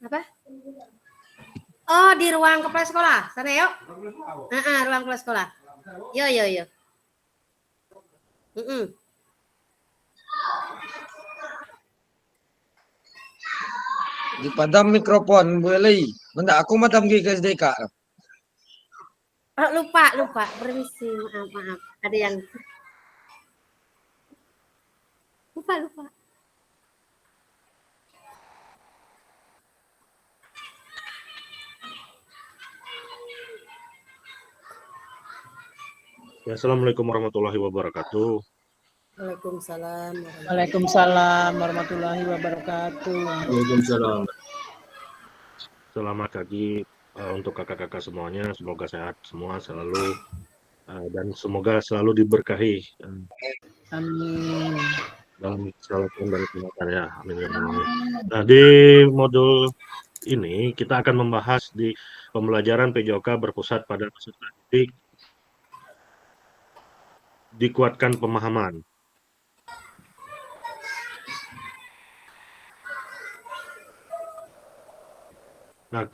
Apa? Oh, di ruang kepala sekolah. Sana yuk. Ruang kepala sekolah. Yo. Di padam mikrofon boleh. Benda aku madam ke SDK. Oh, lupa. Permisi, maaf. Ada yang lupa. Ya, Assalamualaikum warahmatullahi wabarakatuh. Waalaikumsalam warahmatullahi wabarakatuh. Waalaikumsalam. Selamat pagi untuk kakak-kakak semuanya. Semoga sehat semua selalu dan semoga selalu diberkahi. Amin. Dalam kesehatan dan kesehatan ya. Amin. Nah, di modul ini kita akan membahas di pembelajaran PJOK berpusat pada peserta didik, dikuatkan pemahaman. Nah,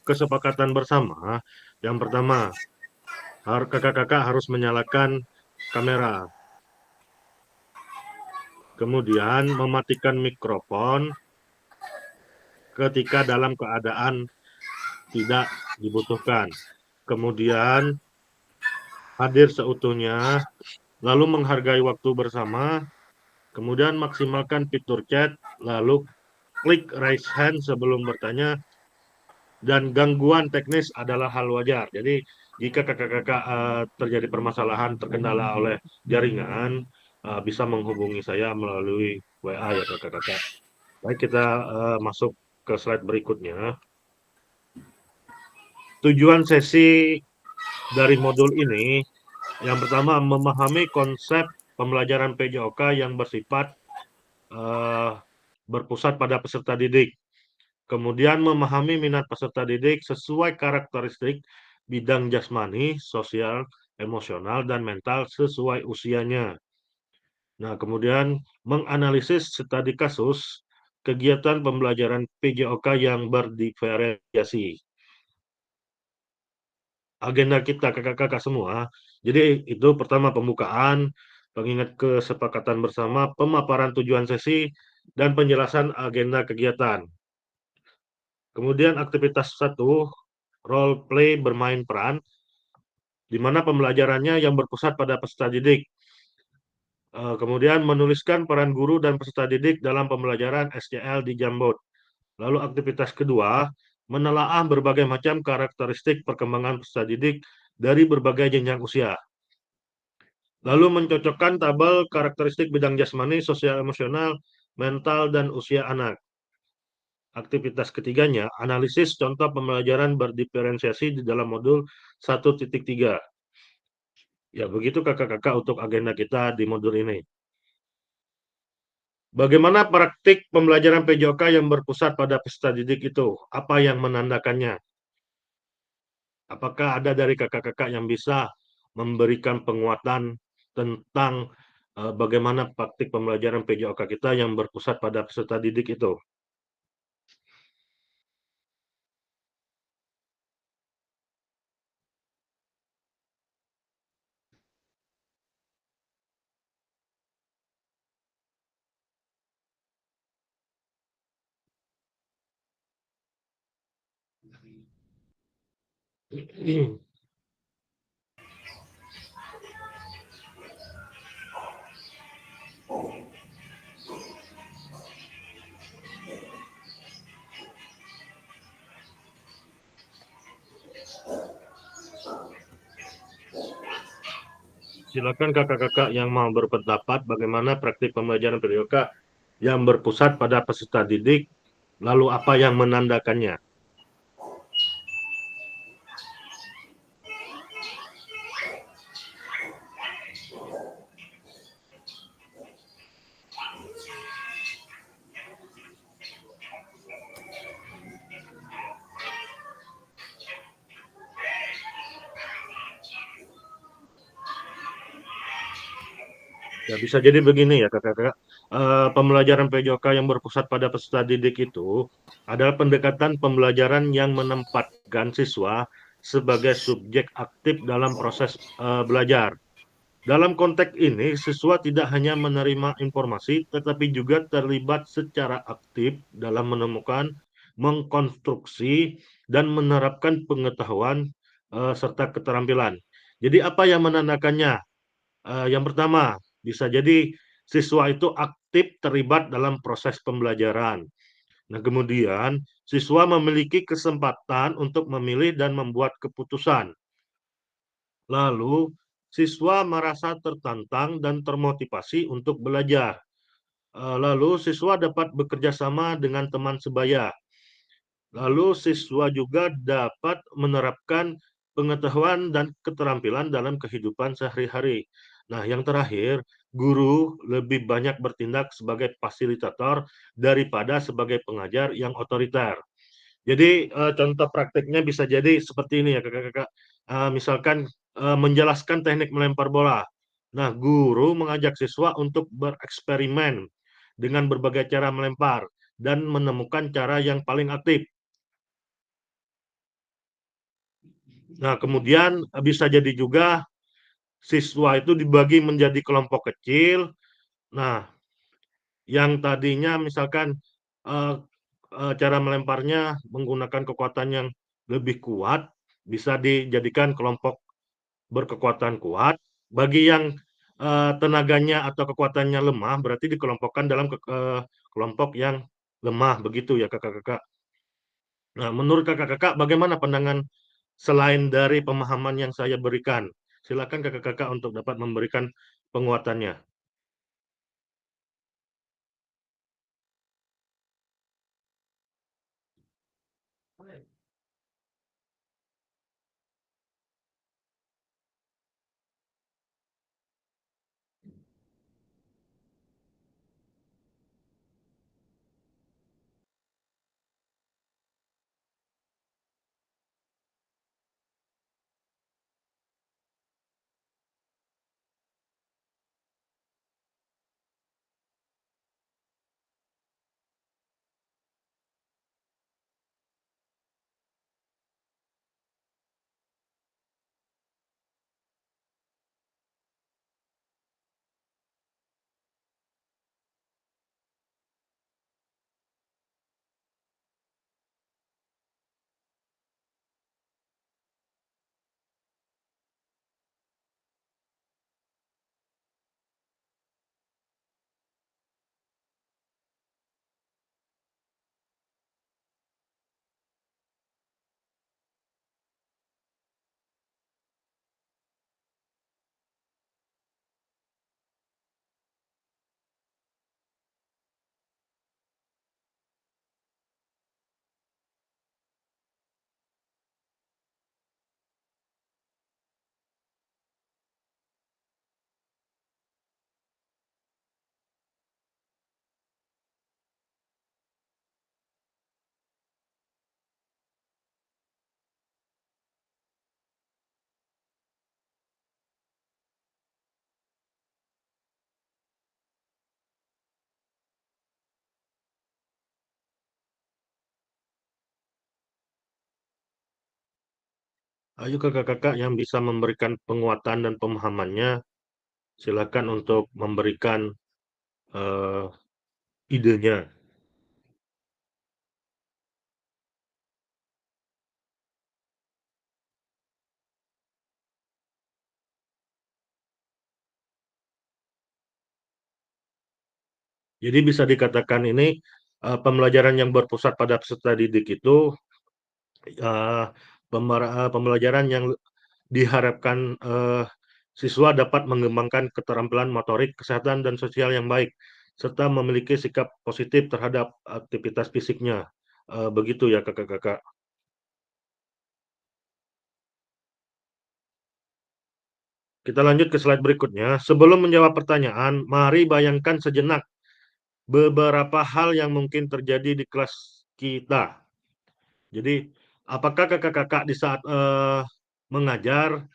kesepakatan bersama, yang pertama, kakak-kakak harus menyalakan kamera. Kemudian mematikan mikrofon ketika dalam keadaan tidak dibutuhkan. Kemudian hadir seutuhnya, lalu menghargai waktu bersama, kemudian maksimalkan fitur chat, lalu klik raise hand sebelum bertanya, dan gangguan teknis adalah hal wajar. Jadi jika kakak-kakak terjadi permasalahan terkendala oleh jaringan, bisa menghubungi saya melalui WA ya kakak-kakak. Baik, kita masuk ke slide berikutnya. Tujuan sesi dari modul ini, yang pertama memahami konsep pembelajaran PJOK yang bersifat berpusat pada peserta didik. Kemudian memahami minat peserta didik sesuai karakteristik bidang jasmani, sosial, emosional, dan mental sesuai usianya. Nah, kemudian menganalisis studi kasus kegiatan pembelajaran PJOK yang berdiferensiasi. Agenda kita kakak-kakak semua, jadi itu pertama pembukaan, pengingat kesepakatan bersama, pemaparan tujuan sesi, dan penjelasan agenda kegiatan. Kemudian aktivitas 1, role play bermain peran, di mana pembelajarannya yang berpusat pada peserta didik. Kemudian menuliskan peran guru dan peserta didik dalam pembelajaran SCL di Jamboard. Lalu aktivitas kedua, menelaah berbagai macam karakteristik perkembangan peserta didik dari berbagai jenjang usia. Lalu mencocokkan tabel karakteristik bidang jasmani, sosial emosional, mental, dan usia anak. Aktivitas ketiganya, analisis contoh pembelajaran berdiferensiasi di dalam modul 1.3. Ya, begitu kakak-kakak untuk agenda kita di modul ini. Bagaimana praktik pembelajaran PJOK yang berpusat pada peserta didik itu? Apa yang menandakannya? Apakah ada dari kakak-kakak yang bisa memberikan penguatan tentang bagaimana praktik pembelajaran PJOK kita yang berpusat pada peserta didik itu? Silakan kakak-kakak yang mau berpendapat bagaimana praktik pembelajaran PJOK yang berpusat pada peserta didik, lalu apa yang menandakannya? Ya, bisa jadi begini ya kakak-kakak. pembelajaran PJOK yang berpusat pada peserta didik itu adalah pendekatan pembelajaran yang menempatkan siswa sebagai subjek aktif dalam proses belajar. Dalam konteks ini, siswa tidak hanya menerima informasi, tetapi juga terlibat secara aktif dalam menemukan, mengkonstruksi, dan menerapkan pengetahuan serta keterampilan. Jadi apa yang menandakannya? Yang pertama, bisa jadi siswa itu aktif terlibat dalam proses pembelajaran. Nah, kemudian siswa memiliki kesempatan untuk memilih dan membuat keputusan. Lalu, siswa merasa tertantang dan termotivasi untuk belajar. Lalu, siswa dapat bekerja sama dengan teman sebaya. Lalu, siswa juga dapat menerapkan pengetahuan dan keterampilan dalam kehidupan sehari-hari. Nah, yang terakhir, guru lebih banyak bertindak sebagai fasilitator daripada sebagai pengajar yang otoriter. Jadi contoh prakteknya bisa jadi seperti ini ya kakak-kakak. Misalkan menjelaskan teknik melempar bola. Nah, guru mengajak siswa untuk bereksperimen dengan berbagai cara melempar dan menemukan cara yang paling aktif. Nah, kemudian bisa jadi juga siswa itu dibagi menjadi kelompok kecil. Nah, yang tadinya misalkan eh, cara melemparnya menggunakan kekuatan yang lebih kuat, bisa dijadikan kelompok berkekuatan kuat. Bagi yang tenaganya atau kekuatannya lemah, berarti dikelompokkan dalam kelompok yang lemah, begitu ya kakak-kakak. Nah, menurut kakak-kakak bagaimana pandangan selain dari pemahaman yang saya berikan? Silakan kakak-kakak untuk dapat memberikan penguatannya. Ayo kakak-kakak yang bisa memberikan penguatan dan pemahamannya, silakan untuk memberikan eh, idenya. Jadi bisa dikatakan ini pembelajaran yang berpusat pada peserta didik itu eh, pembelajaran yang diharapkan siswa dapat mengembangkan keterampilan motorik, kesehatan, dan sosial yang baik, serta memiliki sikap positif terhadap aktivitas fisiknya. Begitu ya kakak-kakak. Kita lanjut ke slide berikutnya. Sebelum menjawab pertanyaan, mari bayangkan sejenak beberapa hal yang mungkin terjadi di kelas kita. Jadi, apakah kakak-kakak di saat mengajar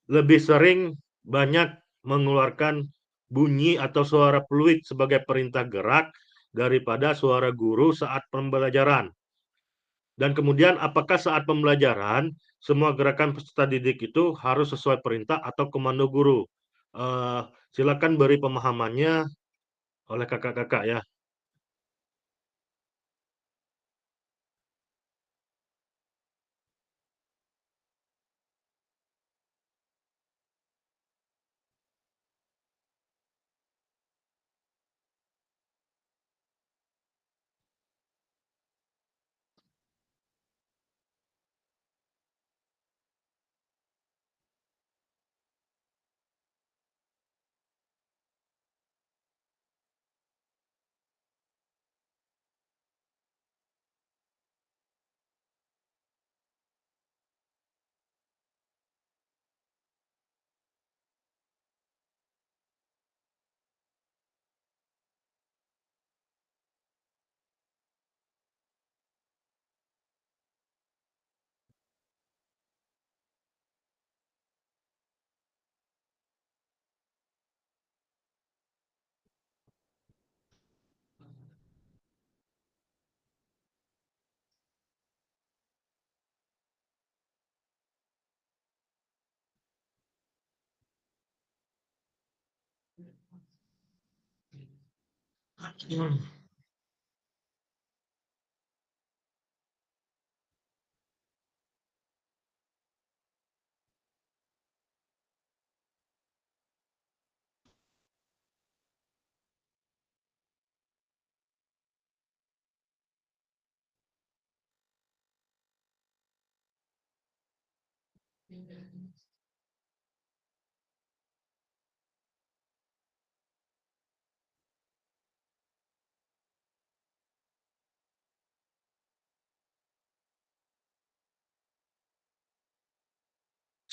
lebih sering banyak mengeluarkan bunyi atau suara peluit sebagai perintah gerak daripada suara guru saat pembelajaran? Dan kemudian apakah saat pembelajaran semua gerakan peserta didik itu harus sesuai perintah atau komando guru? Eh, Silakan beri pemahamannya oleh kakak-kakak ya.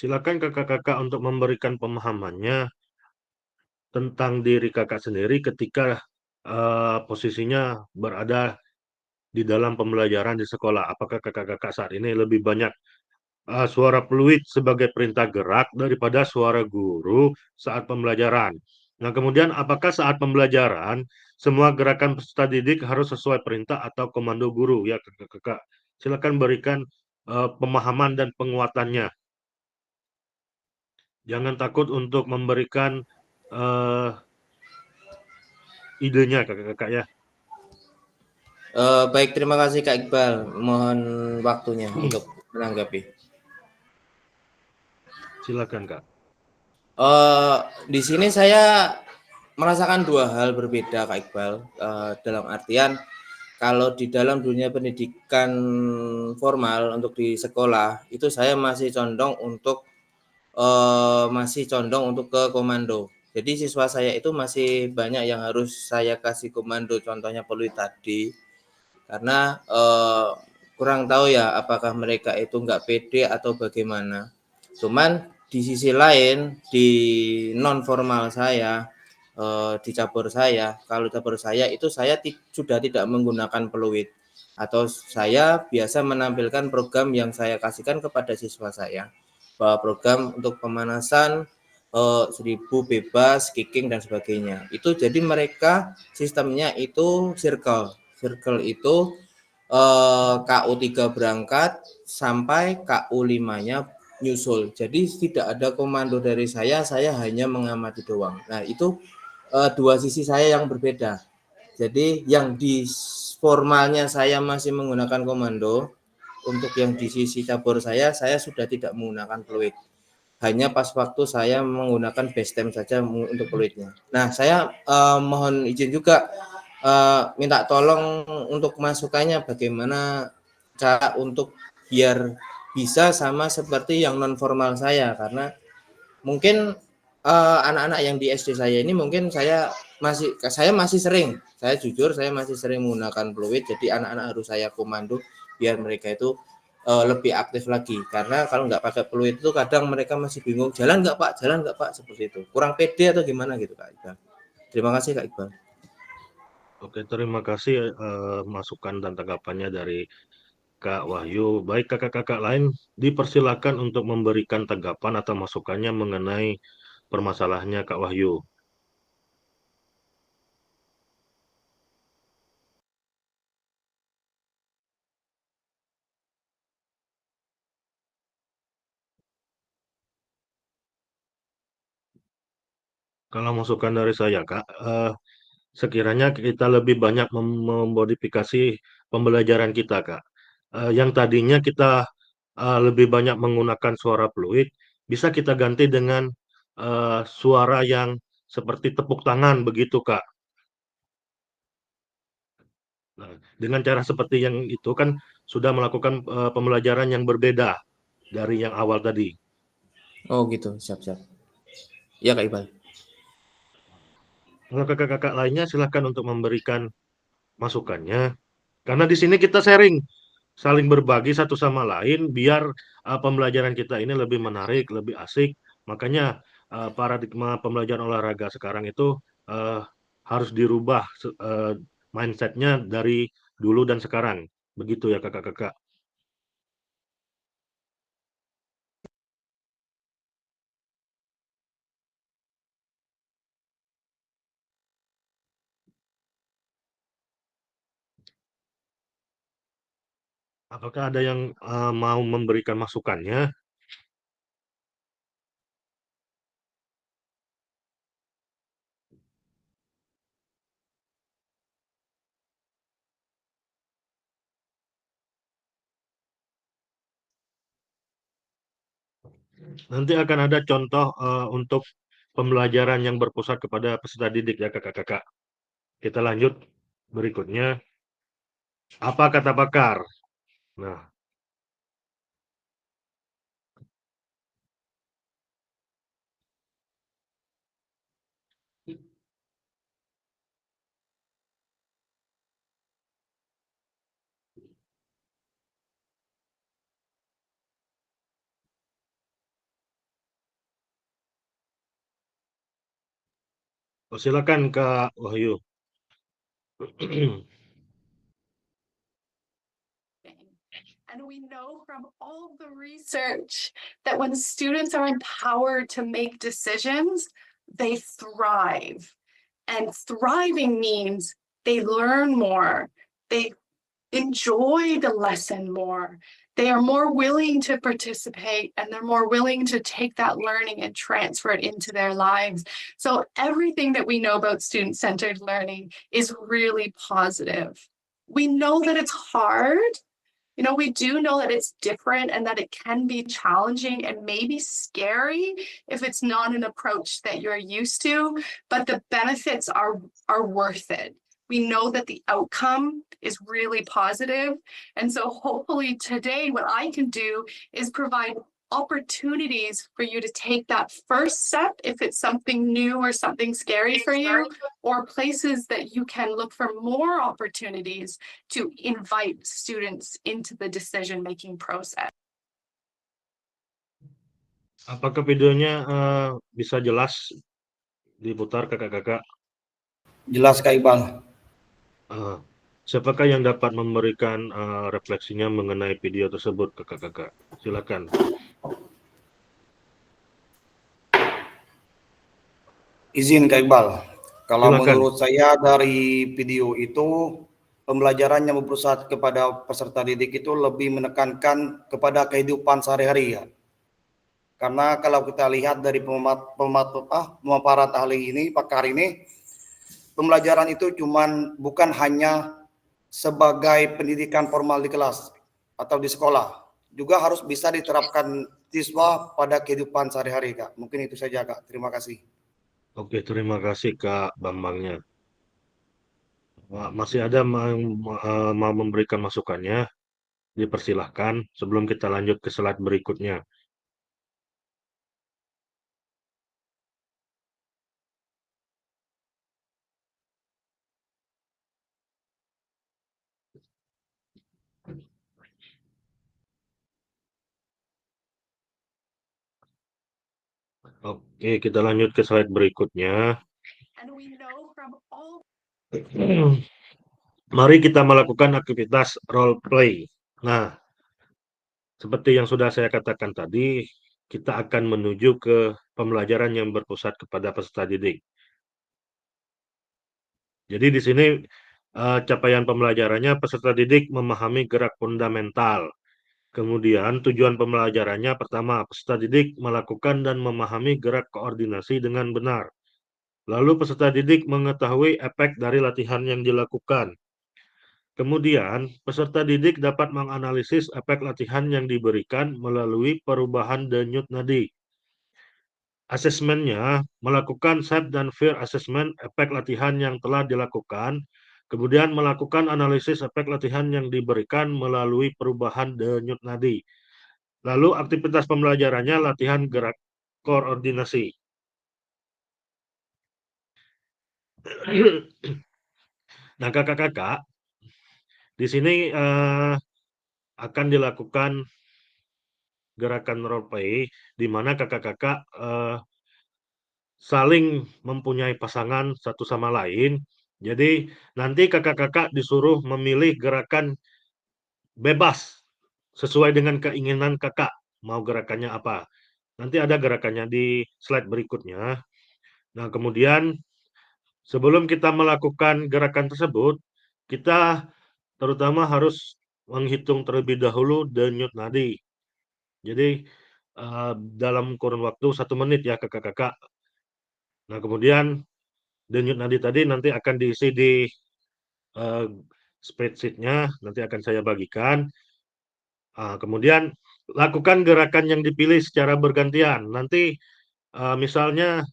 Silakan kakak-kakak untuk memberikan pemahamannya tentang diri kakak sendiri ketika posisinya berada di dalam pembelajaran di sekolah. Apakah kakak-kakak saat ini lebih banyak suara peluit sebagai perintah gerak daripada suara guru saat pembelajaran? Nah, kemudian apakah saat pembelajaran semua gerakan peserta didik harus sesuai perintah atau komando guru? Ya, kakak-kakak. Silakan berikan pemahaman dan penguatannya. Jangan takut untuk memberikan eh, idenya kakak-kakak ya. Baik, terima kasih Kak Iqbal. Mohon waktunya untuk menanggapi. Silakan Kak. Di sini saya merasakan dua hal berbeda Kak Iqbal. Dalam artian kalau di dalam dunia pendidikan formal untuk di sekolah itu saya masih condong untuk ke komando. Jadi siswa saya itu masih banyak yang harus saya kasih komando. Contohnya peluit tadi. Karena kurang tahu ya apakah mereka itu nggak pede atau bagaimana. Cuman di sisi lain di non formal saya di cabur saya, kalau cabur saya itu saya sudah tidak menggunakan peluit atau saya biasa menampilkan program yang saya kasihkan kepada siswa saya, bahwa program untuk pemanasan 1000 bebas, kicking dan sebagainya. Itu jadi mereka sistemnya itu circle itu KU3 berangkat sampai KU5-nya nyusul. Jadi tidak ada komando dari saya hanya mengamati doang. Nah, itu dua sisi saya yang berbeda. Jadi yang di formalnya saya masih menggunakan komando, untuk yang di sisi cabur saya sudah tidak menggunakan fluid. Hanya pas waktu saya menggunakan base time saja untuk fluidnya. Nah, saya mohon izin juga minta tolong untuk masukannya bagaimana cara untuk biar bisa sama seperti yang non formal saya, karena mungkin anak-anak yang di SD saya ini mungkin saya masih sering, saya jujur saya masih sering menggunakan fluid, jadi anak-anak harus saya komando biar mereka itu lebih aktif lagi, karena kalau nggak pakai fluid itu kadang mereka masih bingung jalan nggak pak seperti itu, kurang pede atau gimana gitu Kak Iqbal. Terima kasih Kak Iqbal. Oke, terima kasih masukan dan tanggapannya dari Kak Wahyu. Baik kakak-kakak lain dipersilakan untuk memberikan tanggapan atau masukannya mengenai permasalahannya Kak Wahyu. Kalau masukan dari saya, Kak, sekiranya kita lebih banyak memodifikasi pembelajaran kita, Kak. Yang tadinya kita lebih banyak menggunakan suara fluid, bisa kita ganti dengan suara yang seperti tepuk tangan begitu, Kak. Nah, dengan cara seperti yang itu kan sudah melakukan pembelajaran yang berbeda dari yang awal tadi. Oh gitu, siap-siap. Ya Kak Iqbal. Kalau kakak-kakak lainnya silahkan untuk memberikan masukannya. Karena di sini kita sharing, saling berbagi satu sama lain biar pembelajaran kita ini lebih menarik, lebih asik. Makanya paradigma pembelajaran olahraga sekarang itu uh, harus dirubah mindsetnya dari dulu dan sekarang. Begitu ya kakak-kakak. Apakah ada yang mau memberikan masukannya? Nanti akan ada contoh untuk pembelajaran yang berpusat kepada peserta didik ya kakak-kakak. Kita lanjut berikutnya. Apa kata pakar? Nah, silakan Kak Wahyu. And we know from all the research that when students are empowered to make decisions, they thrive. And thriving means they learn more, they enjoy the lesson more, they are more willing to participate, and they're more willing to take that learning and transfer it into their lives. So everything that we know about student-centered learning is really positive. We know that it's hard. You know, we do know that it's different and that it can be challenging and maybe scary if it's not an approach that you're used to, but the benefits are worth it. We know that the outcome is really positive. And so hopefully today what I can do is provide opportunities for you to take that first step if it's something new or something scary for you, or places that you can look for more opportunities to invite students into the decision-making process. Apakah videonya bisa jelas diputar kakak-kakak? Jelas Kak Iqbal. Siapakah yang dapat memberikan refleksinya mengenai video tersebut kakak-kakak? Silakan. Izin Kak Iqbal, kalau Silakan. menurut saya dari video itu pembelajaran yang berpusat kepada peserta didik itu lebih menekankan kepada kehidupan sehari-hari ya. Karena kalau kita lihat dari pemaparan ahli ini, pakar ini, pembelajaran itu bukan hanya sebagai pendidikan formal di kelas atau di sekolah, juga harus bisa diterapkan siswa pada kehidupan sehari-hari Kak. Mungkin itu saja Kak, terima kasih. Oke, terima kasih Kak Bambangnya. Masih ada mau memberikan masukannya? Dipersilahkan sebelum kita lanjut ke slide berikutnya. Oke, kita lanjut ke slide berikutnya. And we know from all Mari kita melakukan aktivitas role play. Nah, seperti yang sudah saya katakan tadi, kita akan menuju ke pembelajaran yang berpusat kepada peserta didik. Jadi di sini capaian pembelajarannya peserta didik memahami gerak fundamental. Kemudian tujuan pembelajarannya pertama, peserta didik melakukan dan memahami gerak koordinasi dengan benar. Lalu peserta didik mengetahui efek dari latihan yang dilakukan. Kemudian, peserta didik dapat menganalisis efek latihan yang diberikan melalui perubahan denyut nadi. Asesmennya melakukan SAP dan FEAR assessment efek latihan yang telah dilakukan, kemudian melakukan analisis efek latihan yang diberikan melalui perubahan denyut nadi. Lalu aktivitas pembelajarannya latihan gerak koordinasi. Nah, kakak-kakak, di sini akan dilakukan gerakan role play di mana kakak-kakak saling mempunyai pasangan satu sama lain. Jadi nanti kakak-kakak disuruh memilih gerakan bebas sesuai dengan keinginan kakak. Mau gerakannya apa? Nanti ada gerakannya di slide berikutnya. Nah, kemudian sebelum kita melakukan gerakan tersebut, kita terutama harus menghitung terlebih dahulu denyut nadi. Jadi dalam kurun waktu 1 menit ya kakak-kakak. Nah, kemudian denyut nadi tadi nanti akan diisi di spreadsheet-nya, nanti akan saya bagikan. Kemudian lakukan gerakan yang dipilih secara bergantian. Nanti misalnya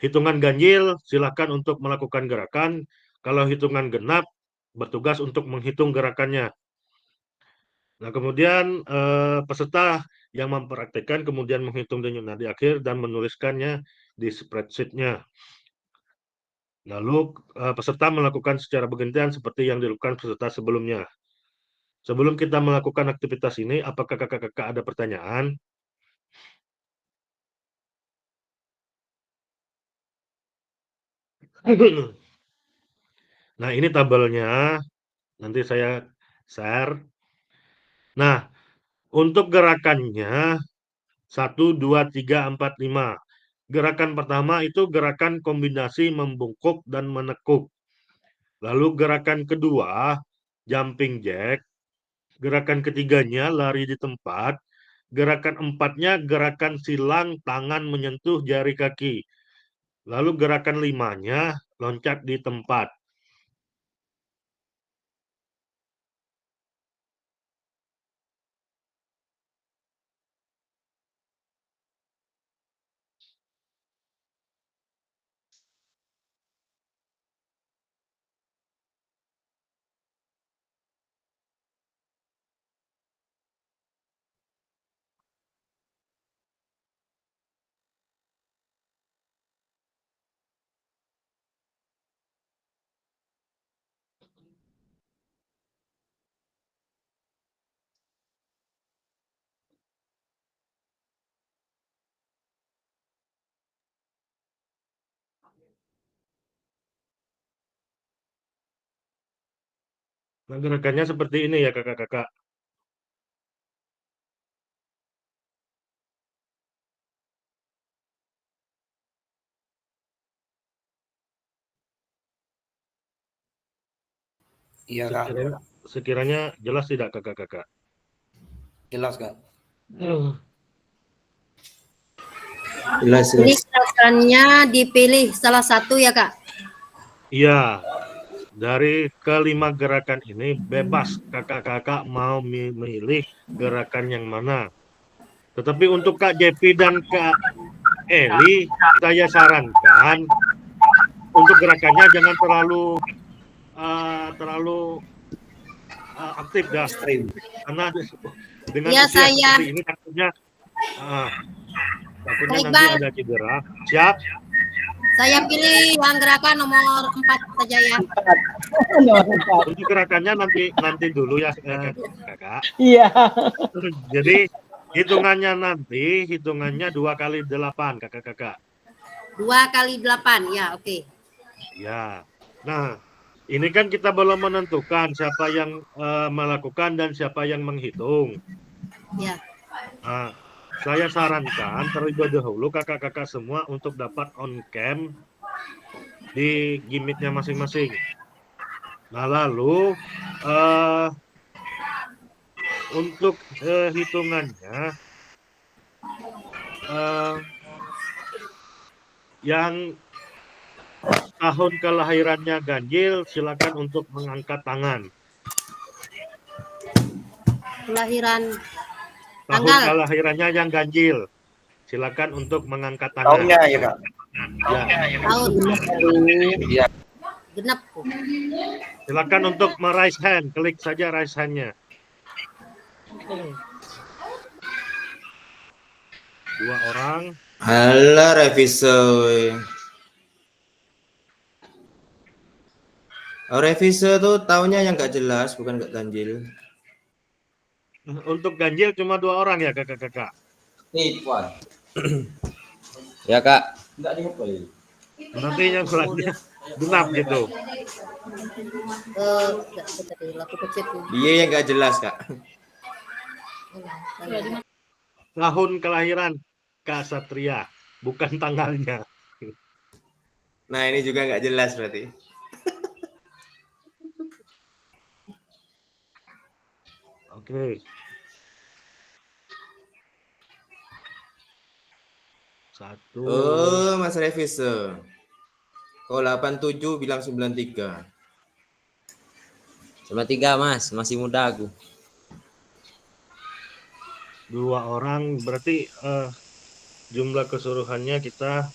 hitungan ganjil, silakan untuk melakukan gerakan. Kalau hitungan genap, bertugas untuk menghitung gerakannya. Nah, kemudian peserta yang mempraktekkan kemudian menghitung denyut nadi akhir dan menuliskannya di spreadsheet-nya. Lalu peserta melakukan secara bergantian seperti yang dilakukan peserta sebelumnya. Sebelum kita melakukan aktivitas ini, apakah kakak-kakak ada pertanyaan? Nah, ini tabelnya. Nanti saya share. Nah, untuk gerakannya 1, 2, 3, 4, 5. Gerakan pertama itu gerakan kombinasi membungkuk dan menekuk. Lalu gerakan kedua, jumping jack. Gerakan ketiganya, lari di tempat. Gerakan empatnya, gerakan silang tangan menyentuh jari kaki. Lalu gerakan 5-nya, loncat di tempat. Nah, gerakannya seperti ini ya kakak-kakak. Iya Kak, Sekiranya jelas tidak kakak-kakak? jelas Kak. Jelas, Ini jelas. gerakannya dipilih salah satu ya Kak. Iya, dari kelima gerakan ini bebas kakak-kakak mau memilih gerakan yang mana. Tetapi untuk Kak Jepi dan Kak Eli, saya sarankan untuk gerakannya jangan terlalu aktif dah. Ekstrim. Karena dengan Iya, usia saya. seperti ini takutnya Baik, nanti Bang. ada cedera. Siap? Saya pilih yang gerakan nomor 4 saja ya. Untuk gerakannya nanti dulu ya kakak. Iya. Jadi hitungannya 2 kali 8 kakak-kakak. 2 kali 8 ya, oke. Ya. Nah, ini kan kita belum menentukan siapa yang melakukan dan siapa yang menghitung. Ya. Nah, saya sarankan terlebih dahulu kakak-kakak semua untuk dapat on cam di gimmicknya masing-masing. Nah, lalu untuk hitungannya Yang tahun kelahirannya ganjil, silakan untuk mengangkat tangan. Kelahiran Tahun Tanggal. kelahirannya yang ganjil, silakan untuk mengangkat tangan. Tahunnya ya Kak. Ya, tahun Iya. genap. silakan untuk raise hand, klik saja raise hand-nya. 2 orang. Halah revisi. Oh, revisi tuh tahunnya yang nggak jelas, bukan nggak ganjil. Untuk ganjil cuma 2 orang ya kakak-kakak. Ya Kak. Nanti yang selanjutnya genap gitu. Tadi laku kecil. Dia yang nggak jelas Kak. Tahun kelahiran Kak Satria, bukan tanggalnya. Nah ini juga nggak jelas berarti. Oke. 1. Oh, Mas revisi. Oh, 87 bilang 93. 93 Mas, masih muda aku. 2 orang berarti jumlah keseluruhannya kita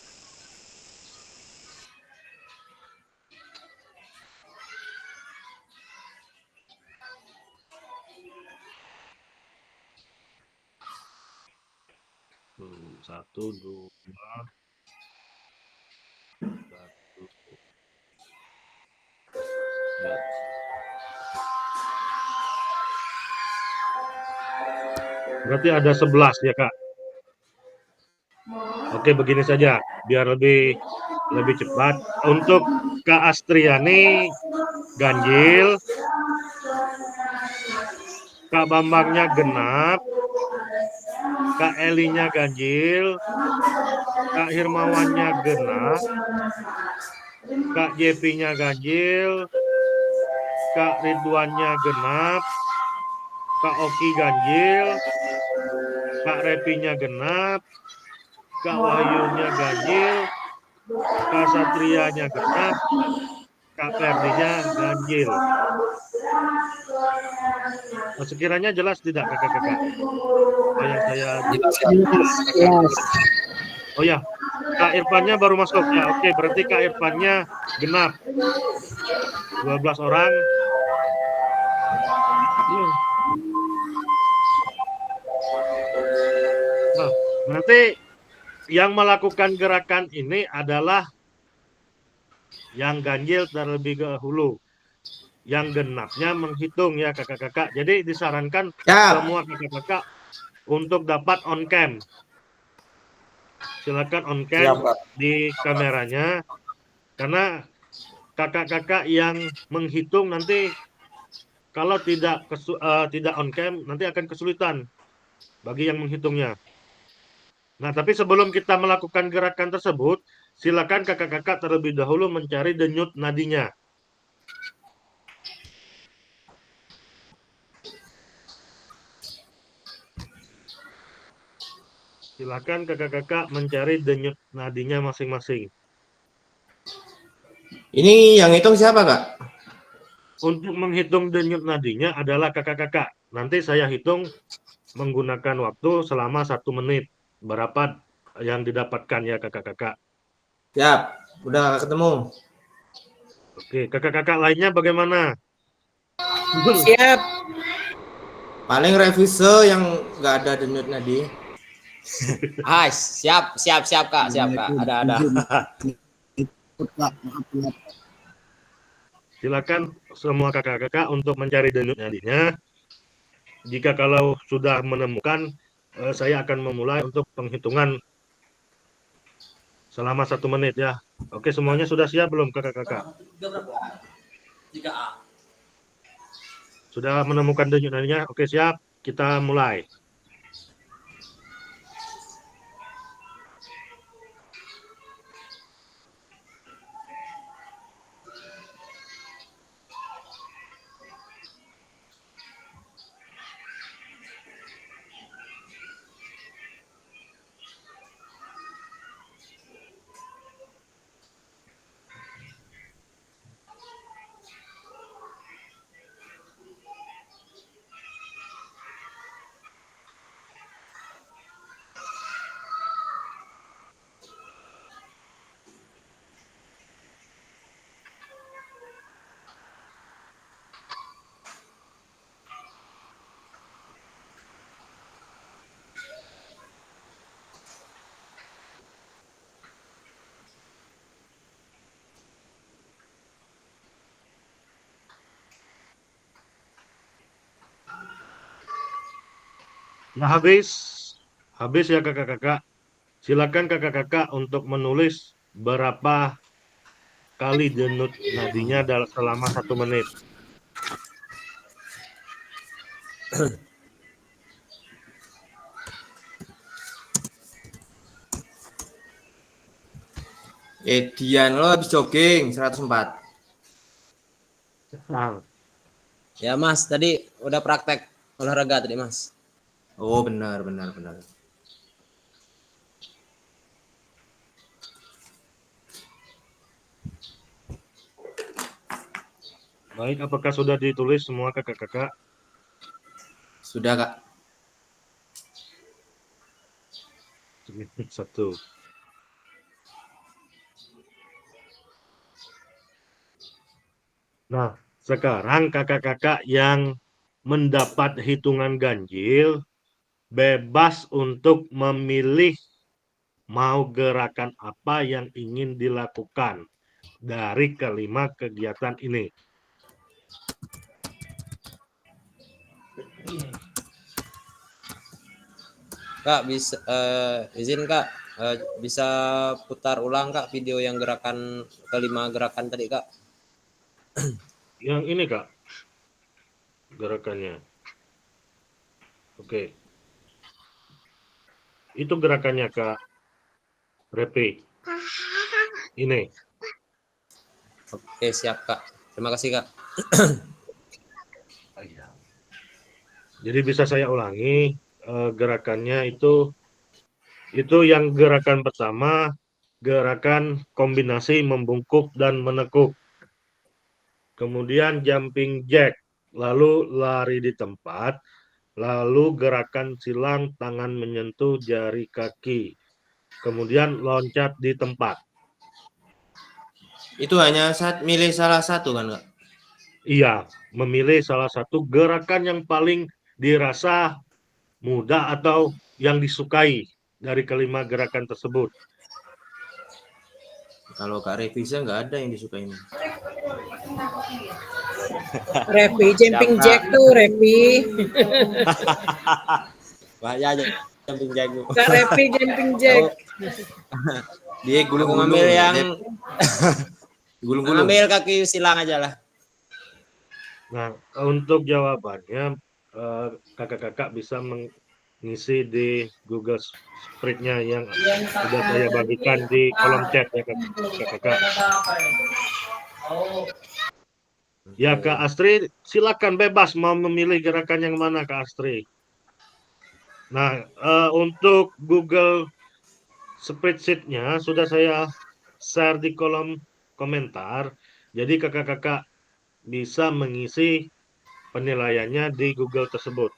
satu, 2, 1. Ya. Berarti ada 11 ya Kak. Oke, begini saja biar lebih cepat. Untuk Kak Astriani ganjil, Kak Bambangnya genap, Kak Elinya ganjil, Kak Hirmawannya genap, Kak Jepinya ganjil, Kak Ridwannya genap, Kak Oki ganjil, Kak Repinya genap, Kak Wahyunya ganjil, Kak Satrianya genap, Kak Ferdinya ganjil. Sekiranya jelas tidak kakak-kakak? Oh yang saya Oh ya, Kak Irfannya baru masuk ya. Oke, berarti Kak Irfannya genap. 12 orang. Nah, nanti yang melakukan gerakan ini adalah yang ganjil terlebih dahulu. Yang genapnya menghitung ya kakak-kakak. Jadi disarankan semua kakak-kakak untuk dapat on cam. Silakan on cam di kameranya. Karena kakak-kakak yang menghitung nanti kalau tidak on cam nanti akan kesulitan bagi yang menghitungnya. Nah, tapi sebelum kita melakukan gerakan tersebut, silakan kakak-kakak terlebih dahulu mencari denyut nadinya. Silakan kakak-kakak mencari denyut nadinya masing-masing. Ini yang hitung siapa Kak? Untuk menghitung denyut nadinya adalah kakak-kakak. Nanti saya hitung menggunakan waktu selama 1 menit. Berapa yang didapatkan ya kakak-kakak. Siap, udah ketemu. Oke, kakak-kakak lainnya bagaimana? Siap. Paling revisi yang nggak ada denyut nadi. Siap Kak, siap Kak. Ada. Silakan semua kakak-kakak untuk mencari denyut nadinya. Jika kalau sudah menemukan, saya akan memulai untuk penghitungan selama 1 menit ya. Oke, semuanya sudah siap belum kakak-kakak? Sudah menemukan denyut nadinya? Oke, siap. Kita mulai. Nah, habis ya kakak-kakak. Silakan kakak-kakak untuk menulis berapa kali denyut nadinya selama 1 menit. Dian, lo habis jogging 104. Nah, Ya Mas, tadi udah praktek olahraga tadi Mas. Oh, benar, benar, benar. baik, apakah sudah ditulis semua kakak-kakak? Sudah, Kak. Satu. Nah, sekarang kakak-kakak yang mendapat hitungan ganjil bebas untuk memilih mau gerakan apa yang ingin dilakukan dari kelima kegiatan ini. Kak, bisa izin Kak, bisa putar ulang Kak video yang gerakan kelima gerakan tadi Kak. Yang ini Kak, gerakannya. Oke. Itu gerakannya Kak. Repeat. Ini. Oke, siap Kak. Terima kasih Kak. Jadi bisa saya ulangi gerakannya itu yang gerakan pertama, gerakan kombinasi membungkuk dan menekuk. Kemudian jumping jack, lalu lari di tempat, lalu gerakan silang tangan menyentuh jari kaki. Kemudian loncat di tempat. Itu hanya milih salah satu kan, Kak? Iya, memilih salah satu gerakan yang paling dirasa mudah atau yang disukai dari kelima gerakan tersebut. Kalau Kak Revisa nggak ada yang disukai ini. Revi, jumping Siap, Kak. jack tuh Revi. Bahaya aja jumping jack. Kak Revi jumping jack. Dia Aku gulung-gulung. ngambil yang Gulung-gulung. ngambil kaki silang aja lah. Nah, untuk jawabannya kakak-kakak bisa mengisi di Google Spread-nya yang sudah saya bagikan di kolom chat ya kakak-kakak. Ya Kak Astri, silakan bebas mau memilih gerakan yang mana Kak Astri. Nah, untuk Google Spreadsheet-nya sudah saya share di kolom komentar. Jadi kakak-kakak bisa mengisi penilaiannya di Google tersebut.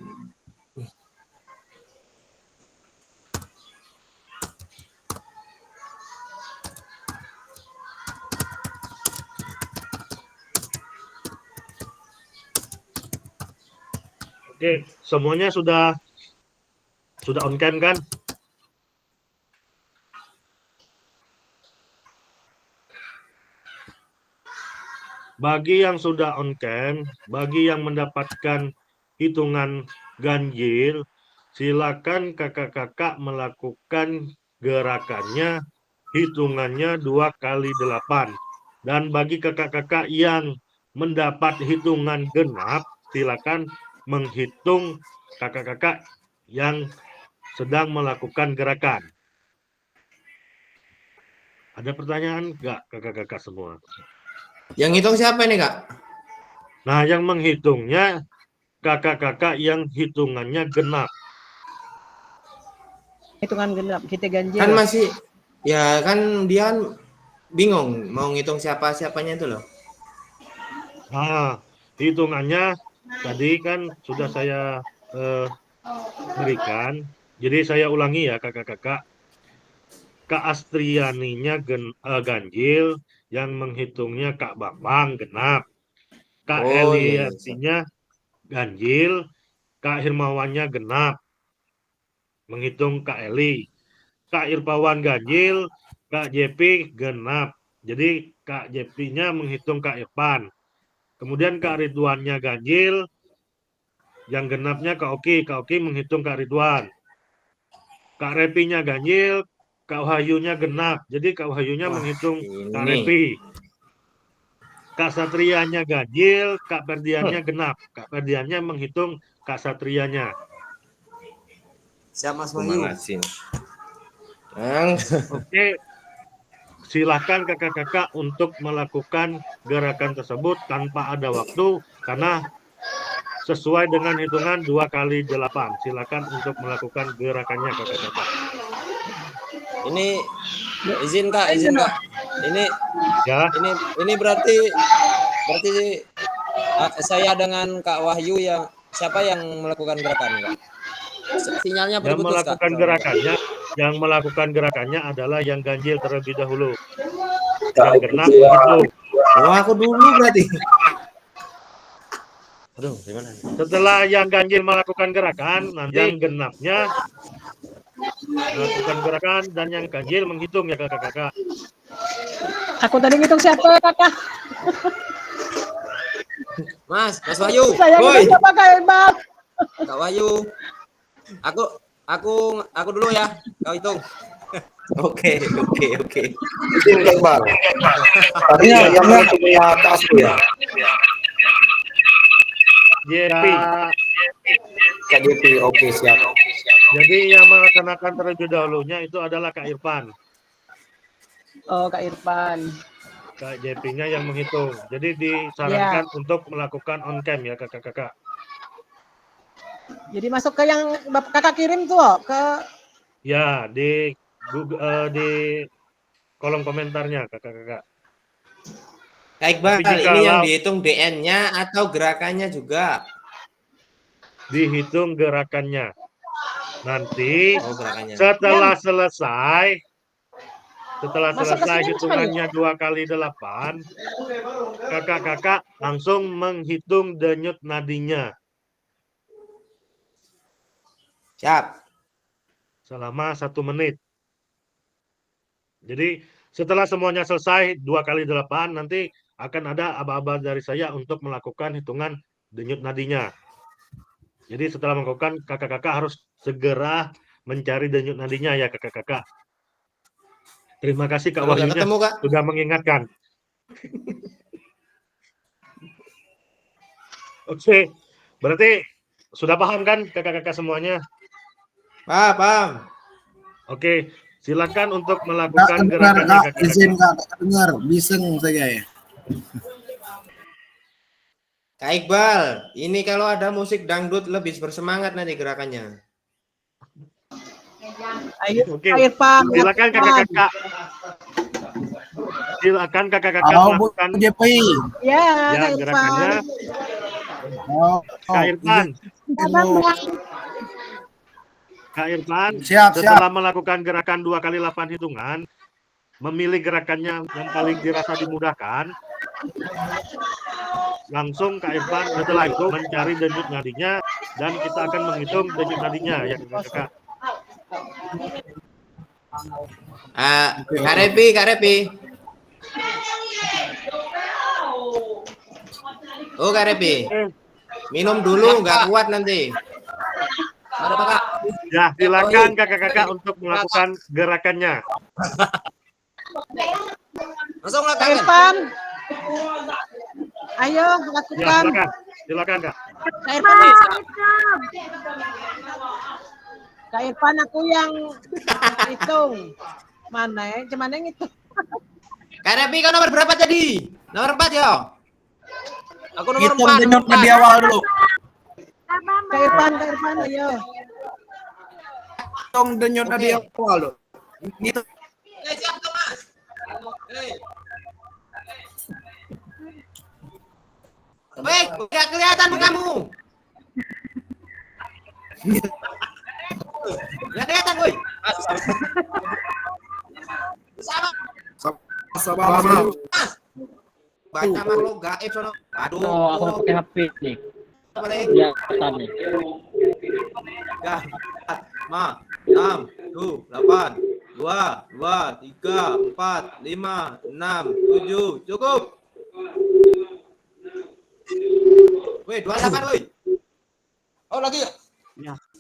Oke, semuanya sudah on cam kan? Bagi yang sudah on cam, bagi yang mendapatkan hitungan ganjil, silakan kakak-kakak melakukan gerakannya hitungannya 2 kali 8. Dan bagi kakak-kakak yang mendapat hitungan genap, silakan menghitung kakak-kakak yang sedang melakukan gerakan. Ada pertanyaan nggak kakak-kakak semua? Yang hitung siapa nih, Kak? Nah, yang menghitungnya kakak-kakak yang hitungannya genap. Hitungan genap kita ganjil. Kan masih, ya kan dia bingung mau ngitung siapa-siapanya itu loh. Nah, hitungannya tadi kan sudah saya berikan. Jadi saya ulangi ya kakak-kakak. Kak Astrianinya ganjil, yang menghitungnya Kak Bambang genap. Kak Oh iya, iya. Eliasinya ganjil, Kak Hirmawannya genap. Menghitung Kak Eli. Kak Irpawan ganjil, Kak JP genap. Jadi Kak JP-nya menghitung Kak Irfan. Kemudian Kak Ridwannya ganjil, Yang genapnya Kak Oki menghitung Kak Ridwan. Kak Repinya ganjil, Kak Wahyunya genap. Jadi Kak Wahyunya Wah, menghitung Kak ini. Repi. Kak Satrianya ganjil, Kak Ferdiannya genap. Kak Ferdiannya menghitung Kak Satrianya. Siap Mas Aku Wahyu. manasin. Yang Oke, silakan kakak-kakak untuk melakukan gerakan tersebut tanpa ada waktu karena sesuai dengan hitungan 2 kali 8. Silakan untuk melakukan gerakannya kakak-kakak. Ini izin Kak. Ini Ya, ini berarti saya dengan Kak Wahyu yang siapa yang melakukan gerakan Kak? Sinyalnya yang berputus Kak. yang melakukan gerakannya adalah yang ganjil terlebih dahulu. Yang genap menghitung. oh, aku dulu berarti. Aduh, gimana? Setelah yang ganjil melakukan gerakan, nanti yang genapnya melakukan gerakan dan yang ganjil menghitung ya kakak-kakak. Aku tadi ngitung siapa kakak? Mas Wahyu. Saya Woi, ngitung siapa Kak Iqbal? Kak Wahyu. Aku dulu ya. Kau hitung. Oke. Izin Kak Iqbal. Tadi yang punya Kak Asli ya. JP. Kak DP, oke siap. Jadi yang melaksanakan terlebih dahulunya itu adalah Kak Irfan. Oh Kak Irfan. Kak JP-nya yang menghitung. Jadi disarankan untuk melakukan on cam ya kakak-kakak. Jadi masuk ke yang kakak kirim tuh ke Ya, di Google, di kolom komentarnya kakak-kakak. Kak Iqbal, Tapi ini yang jikalau- dihitung DN-nya atau gerakannya juga? Dihitung gerakannya. Nanti Oh, gerakannya. setelah selesai Masuk ke sini, hitungannya 2 kali 8, kakak-kakak langsung menghitung denyut nadinya Siap. selama 1 menit. Jadi setelah semuanya selesai 2 kali 8, nanti akan ada aba-aba dari saya untuk melakukan hitungan denyut nadinya. Jadi setelah melakukan, kakak-kakak harus segera mencari denyut nadinya ya kakak-kakak. Terima kasih Kak Kalau nggak Wahyunya ketemu, Kak? sudah mengingatkan. Oke, berarti sudah paham kan kakak-kakak semuanya? Paham. Oke, silakan untuk Kak melakukan dengar gerakan Kak, kakak-kakak. izin Kak dengar, bising saya ya. Kak Iqbal, ini kalau ada musik dangdut lebih bersemangat nanti gerakannya. Ayo Oke, Kak Irfan. silakan kakak-kakak. Silakan kakak-kakak Halo Bu melakukan JP. Ya, ya Kak gerakannya. Irfan. Kak Irfan, izin. Kak Irfan, Siap, setelah melakukan gerakan 2 kali 8 hitungan, memilih gerakannya yang paling dirasa dimudahkan, langsung Kak Irfan setelah itu mencari denyut nadinya dan kita akan menghitung denyut nadinya ya kakak. Kak Repi. Oh, Kak Repi. Minum dulu, nggak kuat nanti. Ada apa Kak? Ya, silakan kakak-kakak untuk melakukan gerakannya. Langsung Kak lakukan. Irfan. Ayo Ya, lakukan. silakan Kak. Kak Irfan. Kak Irfan aku yang hitung. Mana ya? Cuman yang itu. Kak Repi, kau nomor berapa tadi? Nomor 4 ya? Aku nomor Hitung 4. denyut nadi awal dulu. Kak Irfan, ayo. Hitung denyut nadi awal dulu. Gitu. Siap tuh Mas. Weh, nggak kelihatan kamu. Nggak kelihatan, woi. Sama. Sama-sama. Baca makhluk gaib sono. Aduh. Oh, aku pakai HP nih. Apa nih? Ya, pesan nih. 3, 4, 5, 6, 8, 2, 3, 4, 5, 6, 7. Cukup. Woi, 28, woi. Oh, lagi ya?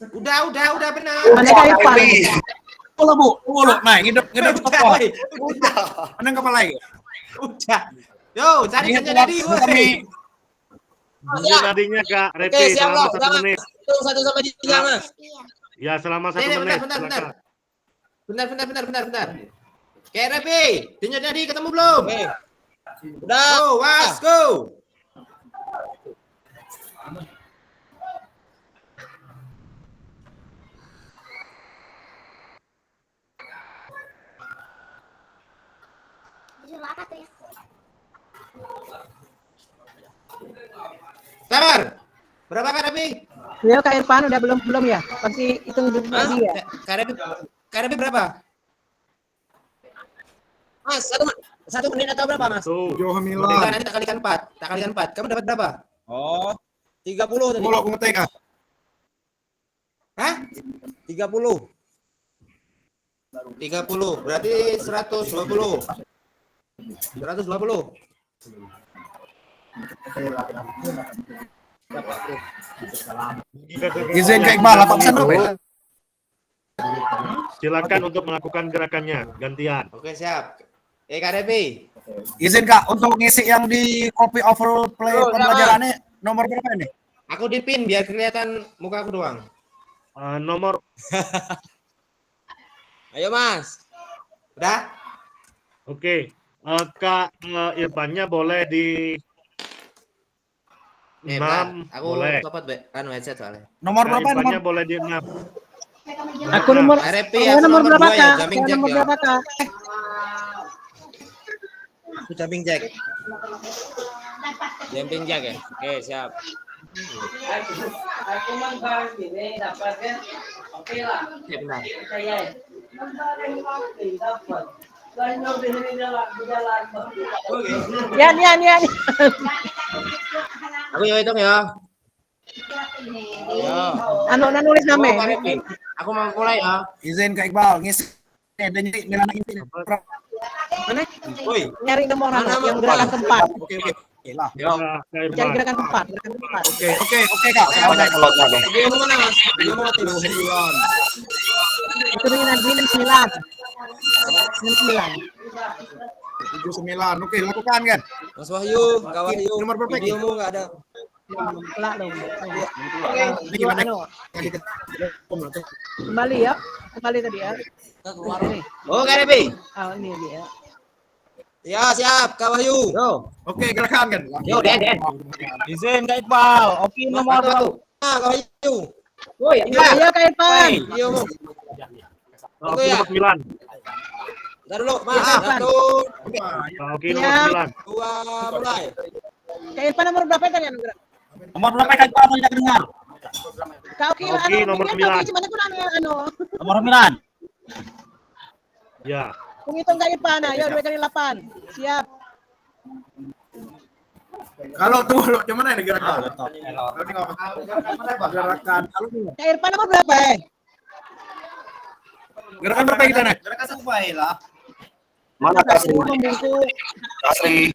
Udah benar. Mana Kak Irfan? Tunggu Bu, tunggu. Nah, ngidep apa? Udah. Menang kepala lagi. Udah. Yo, cari Nadi, woi. Kami Bunyi nadinya Kak Oke, Repi siap selama loh. 1 menit. Hitung 1 sampai 3, Mas. Ya, selama 1 Bentar, menit. bentar. Silakan. Bentar. Kayak Repi, Tinjau Nadi ketemu belum? Oke. Udah. Go, was, go. Sabar. Berapa Kak Repi? Ya Kak Irfan udah belum ya? Masih hitung dulu lagi ya? Kak Repi berapa? Mas, 1 menit atau berapa, Mas? Tuh. Udah, nanti tak kalikan 4. Kamu dapat berapa? Oh, 30 tadi. aku ngetek ah. Hah? 30. 30. Berarti 120. 120. Izin Kak Iqbal, apa pesan apa ya? Silakan untuk melakukan gerakannya gantian. Oke, siap. Kak Repi. Izin Kak, untuk ngisi yang di copy overplay pembelajarannya nomor berapa ini? Aku dipin biar kelihatan muka aku doang. Nomor Ayo, Mas. Udah? Oke. Kak Irfannya boleh di 6 bentar. Aku boleh. copot headset soalnya. Nomor Kak berapa? Irfannya Nomor boleh di 6. Aku nomor Kak Repi, saya aku nomor berapa 2 ya, Kak? jumping Saya jack nomor ya. berapa Kak? Aku jumping jack. Jumping jack ya? Oke, siap. Ya, benar. Ya, nih. Aku yo hitung ya. Ayo. Anu nulis Kak nama. Repi. Aku mau mulai ya. izin Kak Iqbal ngisi ada nilai inti. Mana? Woi. Nyari nomor Mana, yang Mas? gerakan tempat. Oke lah. Yo. Kak Cari Irfan. gerakan tempat. Oke Kak. Video mau mana, Mas? Video mau mati. Itu dengan 9. 79. Oke, lakukan kan. Mas Wahyu, Kak Wahyu. Nomor berapa? Videomu nggak ada. Lah dong. Ini gimana? Kembali ya. Kembali tadi ya. Ini. Oh, Kak Repi. Oh, ini dia. Ya, siap, Kak Wahyu. Yo. Oke, gerakan kan. Yo, Den. Izin Kak Iqbal. Oke, nomor berapa? Nah, Kak Wahyu. Woi, Ayo Kak Irfan. Videomu. Oke, Oke, ya. nomor 9. Ntar dulu, Mas. Ya, Pak. 1, Oke, Ya. nomor 9. 2, mulai. Kak Irfan nomor berapa tadi anu gerak? Nomor berapa Kak Iqbal tidak dengar? Kak Oki Oki, nomor 9. Cuman aku anu. Nomor 9. Ya. Menghitung Kak Irfan. Ayo 2 kali 8. Siap. Kalau tuh gimana ini gerakan? Gerakan. Kak Irfan nomor berapa? Gerakan berapa kita nih? Gerakan satu baik lah. Mana Kasri? Membungkuk. Kasri.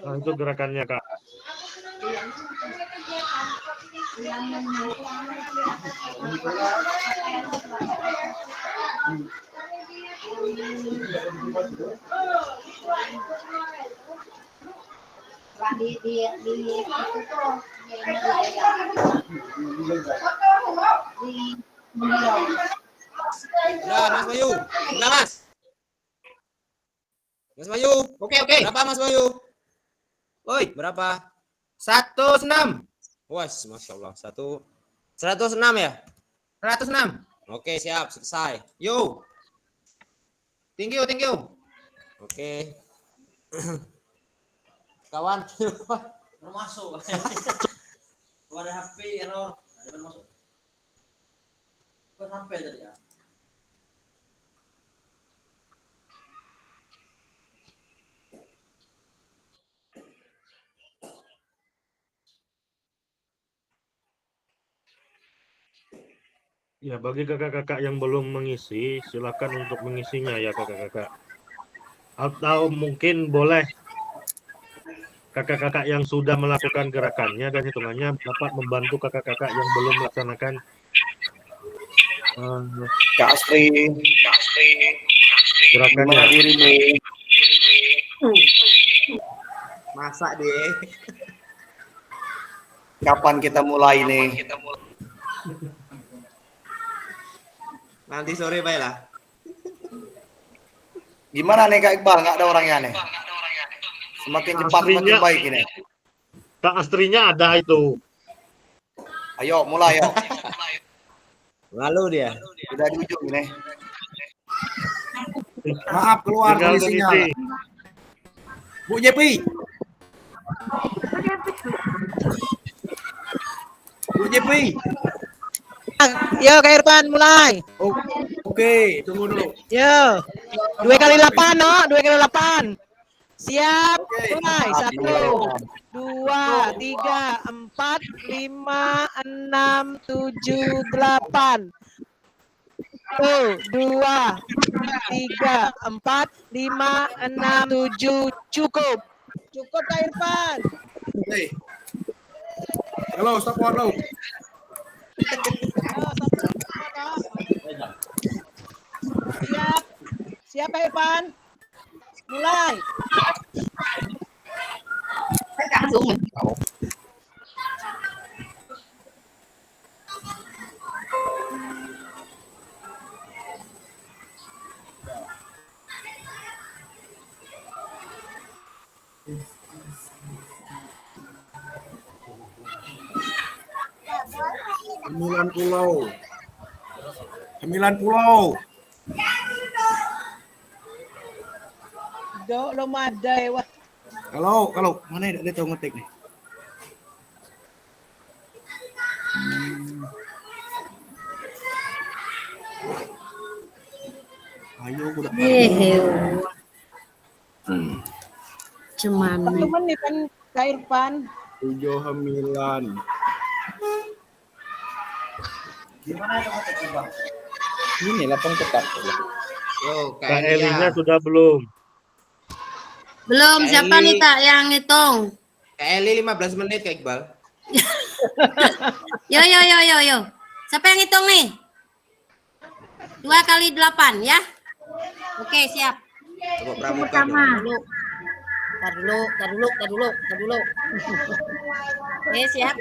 Nah, itu gerakannya, Kak. Udah, Mas Wahyu. Udah, Mas. Mas Wahyu. Oke. Berapa, Mas Wahyu? Woi, Berapa? 106. Wah, Masya Allah. 106 ya? 106. Oke, siap. Selesai. Yo. Thank you. Oke. Kawan. Masuk. Ada HP, ano. Masuk. Sampai tadi ya. Ya, bagi kakak-kakak yang belum mengisi, silakan untuk mengisinya ya kakak-kakak. Atau mungkin boleh kakak-kakak yang sudah melakukan gerakannya dan hitungannya dapat membantu kakak-kakak yang belum melaksanakan Kak Astri, gerakannya. gimana dirimu? Masa deh. Kapan kita mulai nih? Nanti sore baiklah. Gimana nih Kak Iqbal? Nggak ada orangnya nih. Semakin cepat semakin baik ini. Kak Astrinya ada itu. Ayo mulai yuk. Lalu dia. Udah di ujung ini. Maaf keluar Tinggal kondisinya. mengisi. Bu Jepi. Bu Jepi. Yo Kak Irfan mulai. Oke, tunggu dulu. Yo. 2x8 no, 2x8. Siap, mulai. 1, 2, 3, 4, 5, 6, 7, 8. 1, 2, 3, 4, 5, 6, 7. Cukup. Cukup Kak Irfan. Oke. Halo, stop dulu. Siap. Siap Kak Irfan. Mulai. Sembilan pulau. Do lo madai wah. Kalau mana dia tahu ngetik nih. Ayo udah. Cuman 1 menit kan Kak Irfan. 7-9. Ini lapang tetap. Yo, Kak Elinya sudah belum? belum. Kak Siapa Eli. nih Kak yang ngitung? Kak Eli 15 menit Kak Iqbal. Yo. Siapa yang ngitung nih? 2x8 ya? Oke, siap. Coba pramuka dong. Tar dulu. Oke, siap.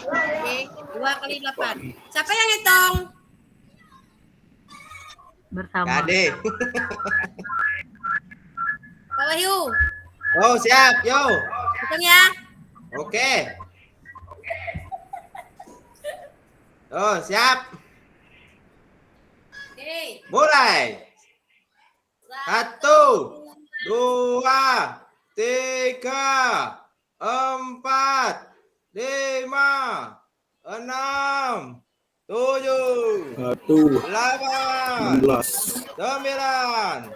Oke, 2x8. Siapa yang ngitung? Kak Ade. Pak Wahyu, Oh, siap. Yo. hitung ya. Oke. Oh, siap. Oke. Mulai. 1, 2, 3, 4, 5, 6, 7, 1, 8, 16. 9,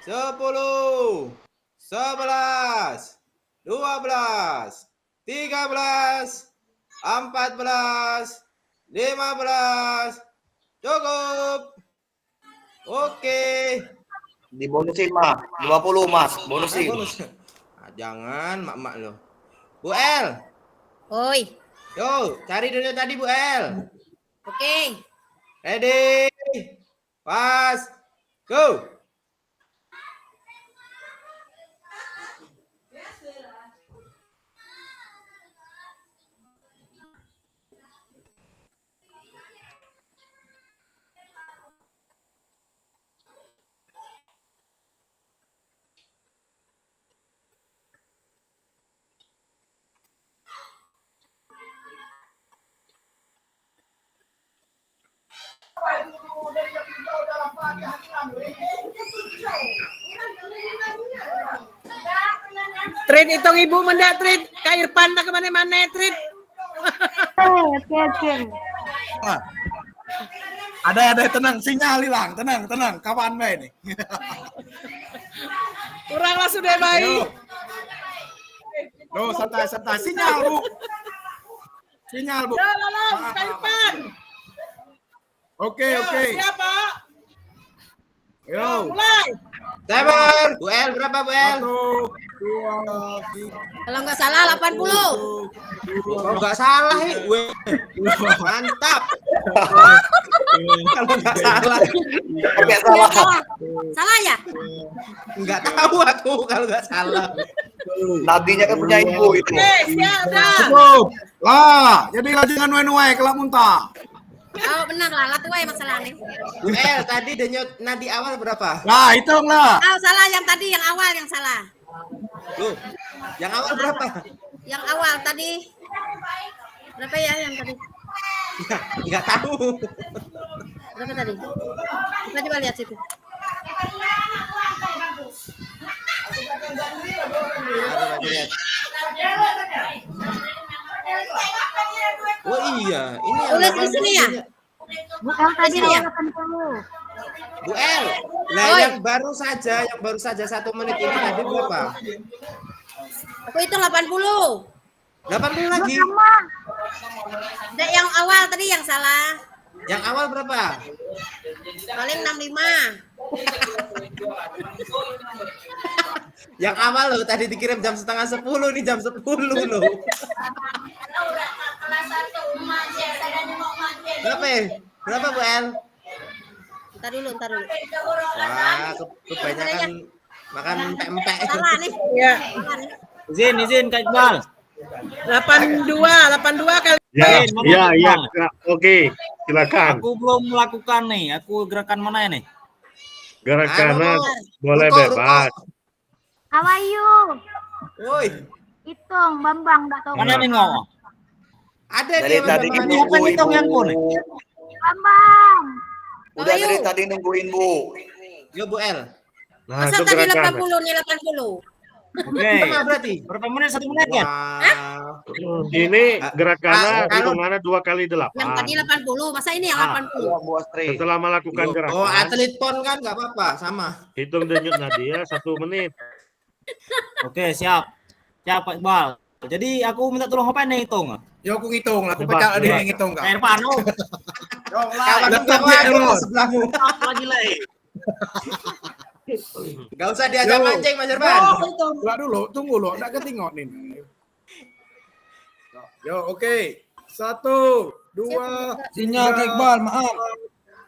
10, 11, 12, 13, 14, 15. Cukup. Oke. Dibonusin Mas. 20 Mas. Bonusin. Bonus. Ah, jangan mak-mak lo. Bu El. Oi. Yo, cari dulu tadi Bu El. Oke. Ready? Fast. Go. Trit hitung ibu mendak Trit. Kak Irfan tak kemana-mana Trit. Ada tenang, sinyal hilang, tenang. Kapan main nih? Kuranglah sudah baik. Loh, santai. Sinyal, Bu. Ya, lalang, Kak Irfan. Oke. Siapa? Yo. Mulai. Timer. Bu El berapa Bu El? 1, 2, 3. Kalau nggak salah 80. Kalau nggak salah gue. Mantap. Kalau nggak salah. Nggak salah. Salah ya? Nggak tahu aku kalau nggak salah. Nadinya kan punya ibu itu. Siap dah. Cukup. Lah, jadi jangan nuai-nuai kelak muntah. Oh benar lah, lah tuai masalah nih. Bu El tadi denyut nadi awal berapa? Lah, hitung lah. Oh salah yang tadi, yang awal yang salah. Loh, yang awal berapa? Yang awal tadi. Berapa ya yang tadi? Nggak tahu. Berapa tadi? Kita coba lihat situ. Oh iya, ini yang Tulis di sini ya? Bukan tadi Di sini ya? 80. Bu El. Nah, Oi. yang baru saja 1 menit ini tadi berapa? Aku hitung 80. 80 lagi. Sama. Dek, yang awal tadi yang salah. Yang awal berapa? Paling 65. Yang awal loh tadi dikirim jam setengah 10, ini jam 10 loh. Berapa ya? Berapa Bu El? Ntar dulu. Wah, kebanyakan makan pempek. Salah nih. Ya. Salah nih. Izin Kak Iqbal. 82 kali. Ya, Kak. Oke, silakan. Aku belum melakukan nih. Aku gerakan mana nih? Gerak kanan boleh Ruko. bebas. How are you? Woi, Hitung, Bambang, enggak tahu. Mana nih ngomong? ada Dari dia tadi Bang. nunggu ibu. Bambang. Udah Ayo. dari tadi nungguin Bu. Yo Bu El. Nah, Masa itu tadi gerakan. 80 nih 80. Oke. Sama berarti. Berapa menit? 1 menit ya? Wah. Ini gerak kanan kalau- hitungannya 2 kali 8. Yang tadi 80. Masa ini yang Ah. 80? Iya, Bu Astri. Setelah melakukan Oh, gerakan, atlet pon kan nggak apa-apa, sama. hitung denyut nadia 1 menit. Oke, siap. Siap Pak Iqbal. Jadi aku minta tolong apa nih hitung? Ya aku ngitung lah, aku Bebas, pecah dia bebas. ngitung kak. Kayak Irfan, oh. Kawan laptop kawan dia dulu. sebelahmu. Lagi lah. Gak usah diajak Yo. mancing Mas Irfan. Tunggu dulu, tunggu loh, enggak ketingok nih. Yo, oke. 1, 2, Sinyal Kak Iqbal, maaf.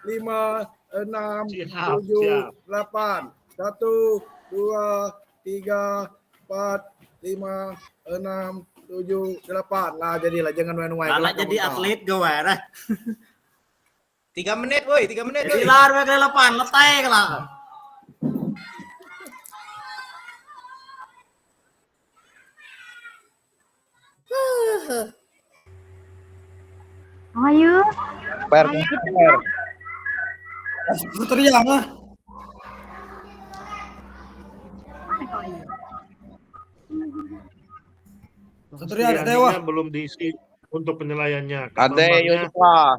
5, 6, Siap, 7, siap. 8. 1, 2, 3, 4, 5, 6, 7, 8. Lah jadilah, jangan nuai-nuai. Lala jadi atlet gue ya. 3 menit woi, 3 menit woi. Gila, 2 kali 8, letai kalau. How are you? Teriak ah. Satria ada dewa. Trianinya belum diisi untuk penilaiannya. Ada Kemampuannya yuk lah.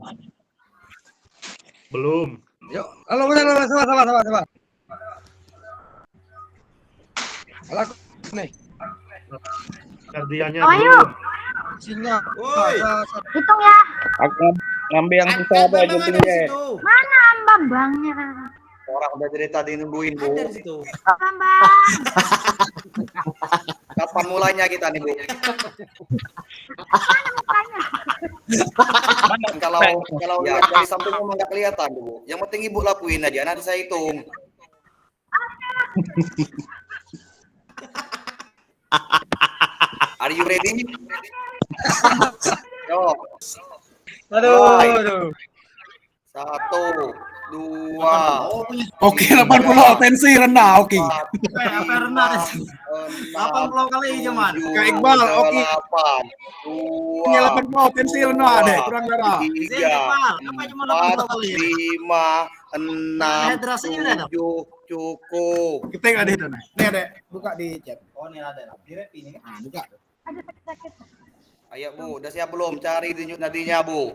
belum. Yuk, halo benar, sabar. Alah, nih, Ardiannya Oh, ayo. belum. sinyal. Woi. Hitung ya. Aku ngambil yang susah Kan apa Bambang ada di jadinya. situ. Mana Bambangnya? Orang udah dari tadi nungguin Bu. Ada di situ. Bambang. Kapan mulainya kita nih Bu? Kalau ya, dari samping memang nggak kelihatan Bu. Yang penting Ibu lakuin aja, nanti saya hitung. Are you ready? Yo. Aduh. 1, 2, Oke, 80 tensi rendah, oke. Apa rendah? 80 kali cuman. Kak Iqbal, oke. 2, Ini 80 tensi rendah deh, kurang darah. 3, Apa cuma 80 kali? 5, 6, Hidrasinya udah ada? 7, cukup. Kita nggak ada itu nih. Nih ada, buka di chat. Oh, ini ada. Direct ini kan. Nah, buka. Ada sakit-sakit. Ayo Bu, udah siap belum? Cari denyut nadinya Bu.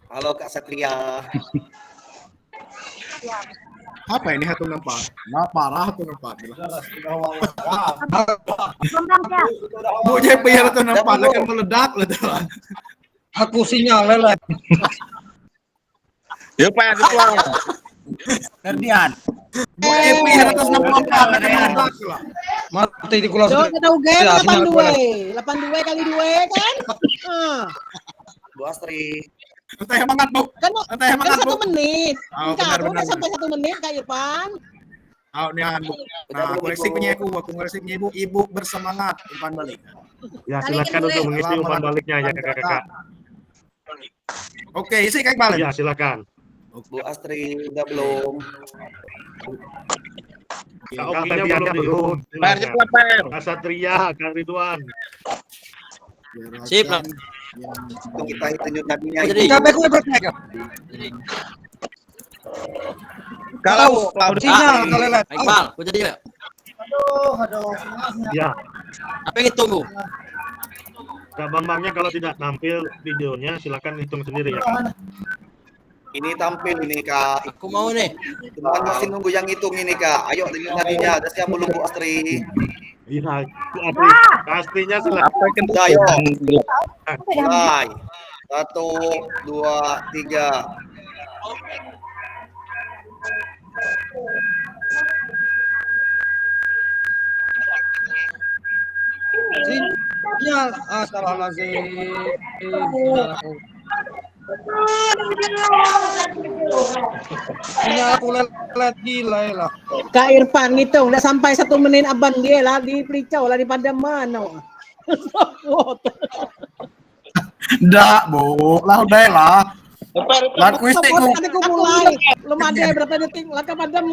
Halo Kak Satria. Apa ini 164? Nah, parah 164. Bambang ya. Bu JP 164 akan meledak. Aku sinyal lelet. Ya Pak, dituang. Ferdian. Bu Epi 164 ada yang lah. Mati di kulau. Jo, kita uge Ya, sinyal 82 kali 2 kan? Bu Astri. Teh semangat, Bu. Kan Teh semangat, Bu. 1 menit. Oh, Enggak, benar, udah benar. sampai 1 menit Kak Irfan. Oh, nian, Bu. Nah, koleksi punya Ibu. Ibu bersemangat umpan balik. Ya, Balikin silakan dulu, untuk ya. mengisi umpan baliknya ya kakak-kakak. Oke, isi kayak balik. Ya, silakan. Bu Astri udah belum? Kak Okinya belum. Per, cepat, Per. Kak Satria, Kak Ridwan. Sip, Pak. Itu kita tunjuk nadinya. Jadi Sampai ku bertanya. Kalau sinyal kalau lihat. Iqbal, aku jadi ya. Ya, Apa yang ditunggu? Kak Bambangnya kalau tidak tampil videonya silakan hitung sendiri ya. Kak. Ini tampil ini Kak. Aku mau nih. Cuman masih nunggu yang hitung ini Kak. Ayo tunjuk nadinya. Ada siap belum Bu Astri? Iya, Astri. Pastinya silakan. Udah, ayo. Mulai. 1, 2, 3. Sinyal salah lagi. Sinyal aku lihat gila ya lah. Kak Irfan ngitung udah sampai 1 menit aban dia lah di Pelicau lah di Padamano. Ndak, Bu. Lah udah lah. Lah kuistik ku. Tadi aku mulai. Belum ada berapa detik lah ke Padam.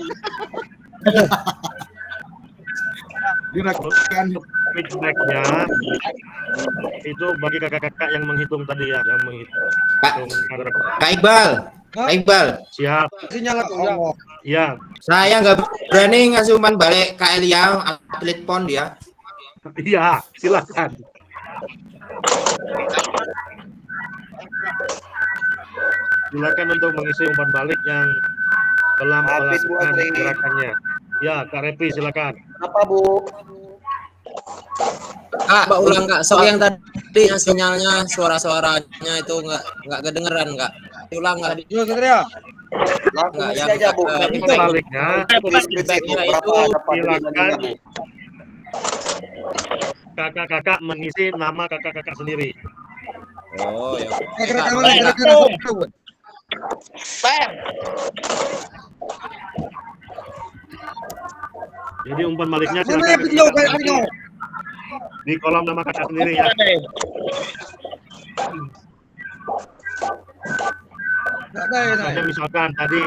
Dirasakan Feedbacknya itu bagi kakak-kakak yang menghitung tadi ya, yang menghitung. Kak Iqbal. Kak Iqbal. Siap. Sinyal aku ya. Ya, Saya nggak berani ngasih umpan balik Kak Elia, atlet PON dia. iya, silakan. Silakan untuk mengisi umpan balik yang telah Habis, Bu melakukan Astri. gerakannya. Ya, Kak Repi silakan. Apa Bu? Kak, Mbak ulang Kak. Soal yang tadi yang sinyalnya suara-suaranya itu nggak kedengeran Kak. Diulang Kak. Yo Satria. Langsung Enggak, isi yang aja Bu. Kak, Umpan baliknya feedbacknya itu silakan kakak-kakak mengisi nama kakak-kakak sendiri. Oh, ya. Gerakan. Jadi umpan baliknya Mana silakan video kakak kayak mengisi video. di kolom nama kakak sendiri ya. Misalnya misalkan tadi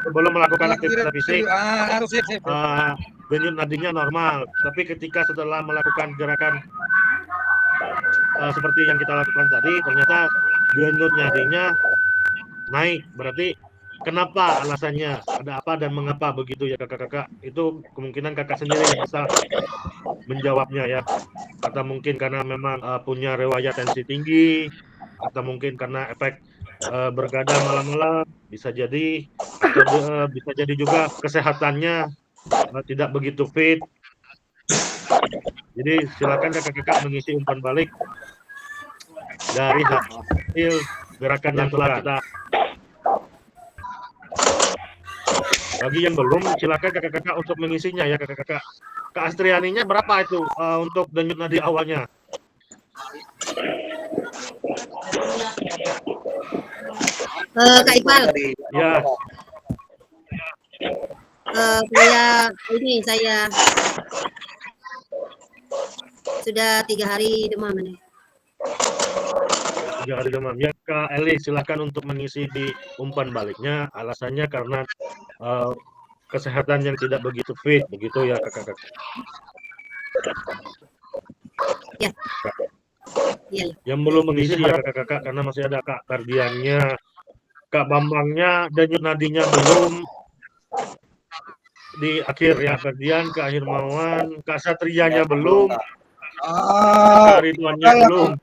sebelum melakukan aktivitas fisik Harus sip. denyut nadinya normal, tapi ketika setelah melakukan gerakan seperti yang kita lakukan tadi, ternyata denyut nadinya naik. Berarti kenapa alasannya, ada apa dan mengapa begitu ya kakak-kakak? Itu kemungkinan kakak sendiri yang bisa menjawabnya ya. Atau mungkin karena memang punya riwayat tensi tinggi, atau mungkin karena efek bergadang malam-malam, bisa jadi, atau bisa jadi juga kesehatannya tidak begitu fit. Jadi silakan kakak-kakak mengisi umpan balik dari hasil gerakan yang telah kita. Bagi yang belum, silakan kakak-kakak untuk mengisinya ya kakak-kakak. Kak Astrianinya berapa itu untuk denyut nadi awalnya? Kak Iqbal, Ya, saya sudah 3 hari demam ini. 3 hari demam. Ya Kak Eli, silakan untuk mengisi di umpan baliknya. Alasannya karena kesehatan yang tidak begitu fit, begitu ya kakak-kakak. Ya. Iya. Yang belum mengisi ya kakak-kakak karena masih ada Kak Kardiannya, Kak Bambangnya, denyut nadinya belum di akhir ya. Kardian, Kak Hirmawan, Kak Satrianya belum, Kak Ridwannya belum.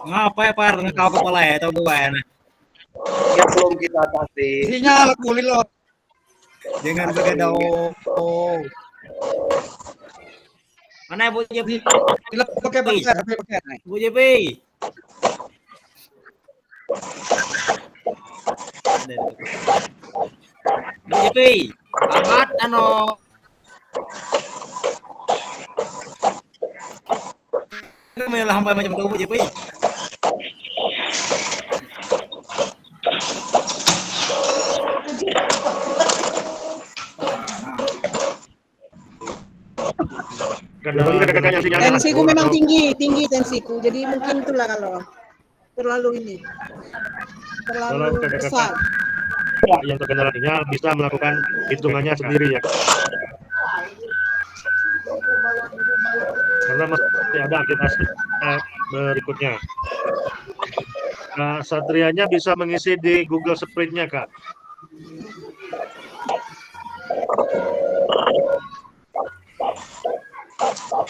Ngapa ya Par? Ngekau kepala ya atau gue ya? Ya belum kita kasih. Sinyal aku lo. Jangan begadang. Oh. Mana Bu JP? Pakai. Bu JP. deh. JP, abad melah sampai macam tu JP. Tensiku memang tinggi tensiku. Jadi mungkin itulah kalau terlalu besar. Yang terkendala sinyal bisa melakukan hitungannya sendiri ya. Karena masih ada aktivitas berikutnya. Nah, Satrianya bisa mengisi di Google Spreadsheet-nya, Kak.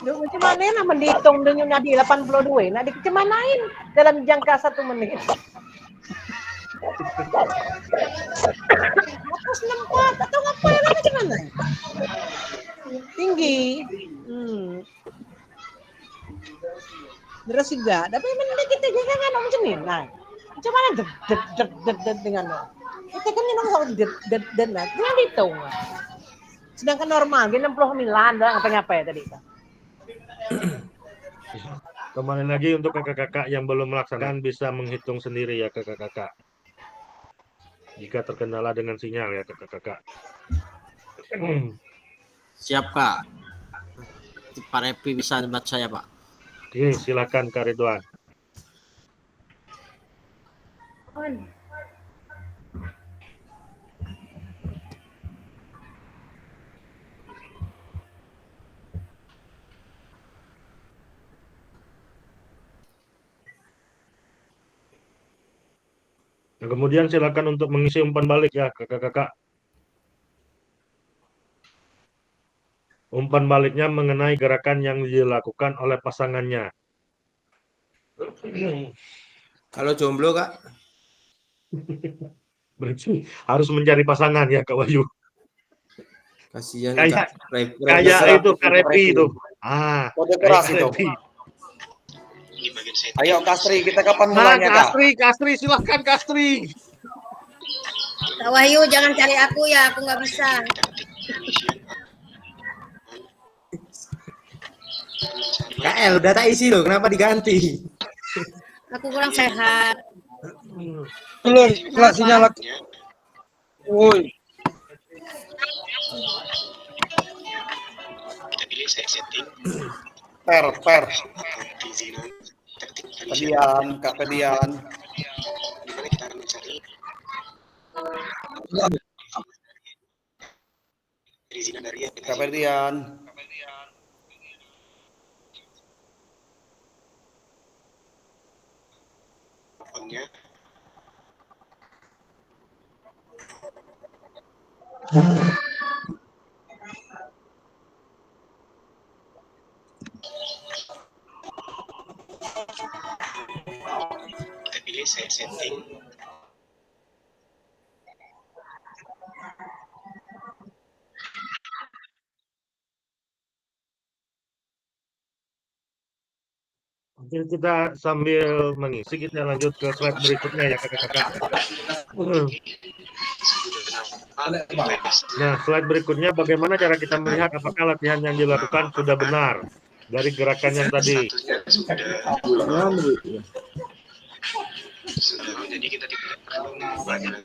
Macam mana nak menghitung dengan nadi 82? Nak dikemanain dalam jangka 1 menit? Atas 64 atau apa ya macam mana? Tinggi. Deras juga. Tapi mana kita jangan macam ni. Nah, macam mana dengan kita kan yang dan jangan dihitung. Sedangkan normal, 69 dah apa ya tadi. Kembali lagi untuk kakak-kakak yang belum melaksanakan bisa menghitung sendiri ya kakak-kakak. Jika terkendala dengan sinyal ya kakak-kakak. Siap Kak. Pak Repi bisa bantu saya Pak. Oke, silakan Kak Ridwan. Nah, kemudian silakan untuk mengisi umpan balik ya kakak-kakak. Umpan baliknya mengenai gerakan yang dilakukan oleh pasangannya. Kalau jomblo, Kak? Berarti harus mencari pasangan ya Kak Wahyu. Kasihan Kayak Kak. itu Kak Repi itu. Kode keras itu. Ayo Kastri, kita kapan mulainya Kak? Kastri, silahkan Kastri. Kak Wahyu jangan cari aku ya, aku nggak bisa. KL udah tak isi loh, kenapa diganti? Aku kurang sehat. Belum, sinyal aku. Woi. Per. Pedian, Kak Pedian. Kak Pedian. Kita pilih setting. Kita sambil mengisi, kita lanjut ke slide berikutnya ya kakak-kakak. Nah, slide berikutnya bagaimana cara kita melihat apakah latihan yang dilakukan sudah benar dari gerakan yang tadi. Jadi kita tidak perlu banyak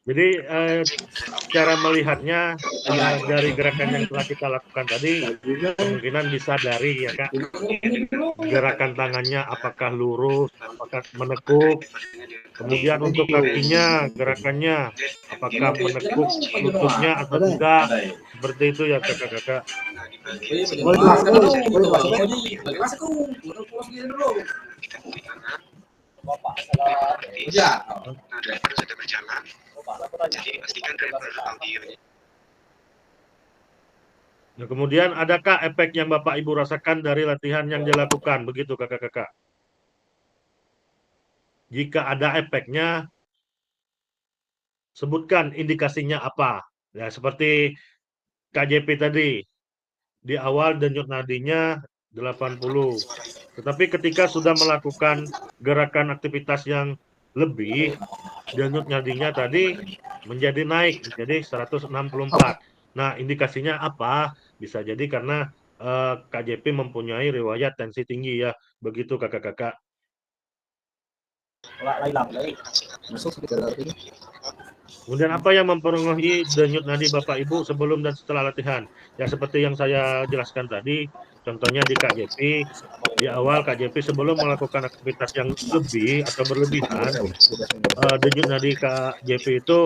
Jadi cara melihatnya dari gerakan yang telah kita lakukan tadi kemungkinan bisa dari ya Kak, gerakan tangannya apakah lurus, apakah menekuk, kemudian untuk kakinya gerakannya apakah menekuk lututnya atau tidak, seperti itu ya kakak-kakak. driver sudah berjalan. Jadi pastikan driver audionya. Nah, kemudian adakah efek yang Bapak Ibu rasakan dari latihan yang dilakukan? Begitu kakak-kakak. Jika ada efeknya, sebutkan indikasinya apa. Ya, seperti KJP tadi. di awal denyut nadinya 80. Tetapi ketika sudah melakukan gerakan aktivitas yang lebih, denyut nadinya tadi menjadi naik menjadi 164. Nah, indikasinya apa? Bisa jadi karena KJP mempunyai riwayat tensi tinggi ya. Begitu kakak-kakak. Kemudian apa yang mempengaruhi denyut nadi Bapak Ibu sebelum dan setelah latihan? Ya seperti yang saya jelaskan tadi, contohnya di KJP, di awal KJP sebelum melakukan aktivitas yang lebih atau berlebihan, denyut nadi KJP itu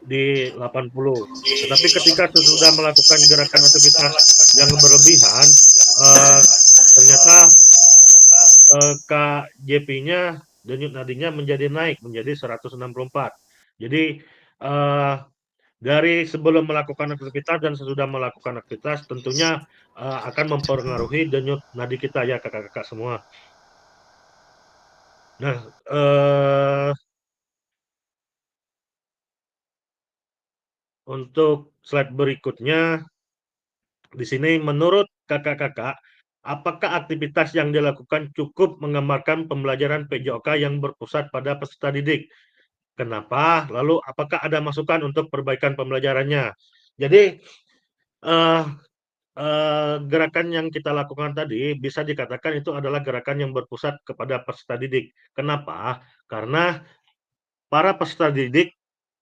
di 80. Tetapi ketika sesudah melakukan gerakan aktivitas yang berlebihan, ternyata KJP-nya denyut nadinya menjadi naik menjadi 164. Jadi dari sebelum melakukan aktivitas dan sesudah melakukan aktivitas tentunya akan mempengaruhi denyut nadi kita ya kakak-kakak semua. Nah, untuk slide berikutnya di sini menurut kakak-kakak, apakah aktivitas yang dilakukan cukup menggambarkan pembelajaran PJOK yang berpusat pada peserta didik? Kenapa? Lalu apakah ada masukan untuk perbaikan pembelajarannya? Jadi gerakan yang kita lakukan tadi bisa dikatakan itu adalah gerakan yang berpusat kepada peserta didik. Kenapa? Karena para peserta didik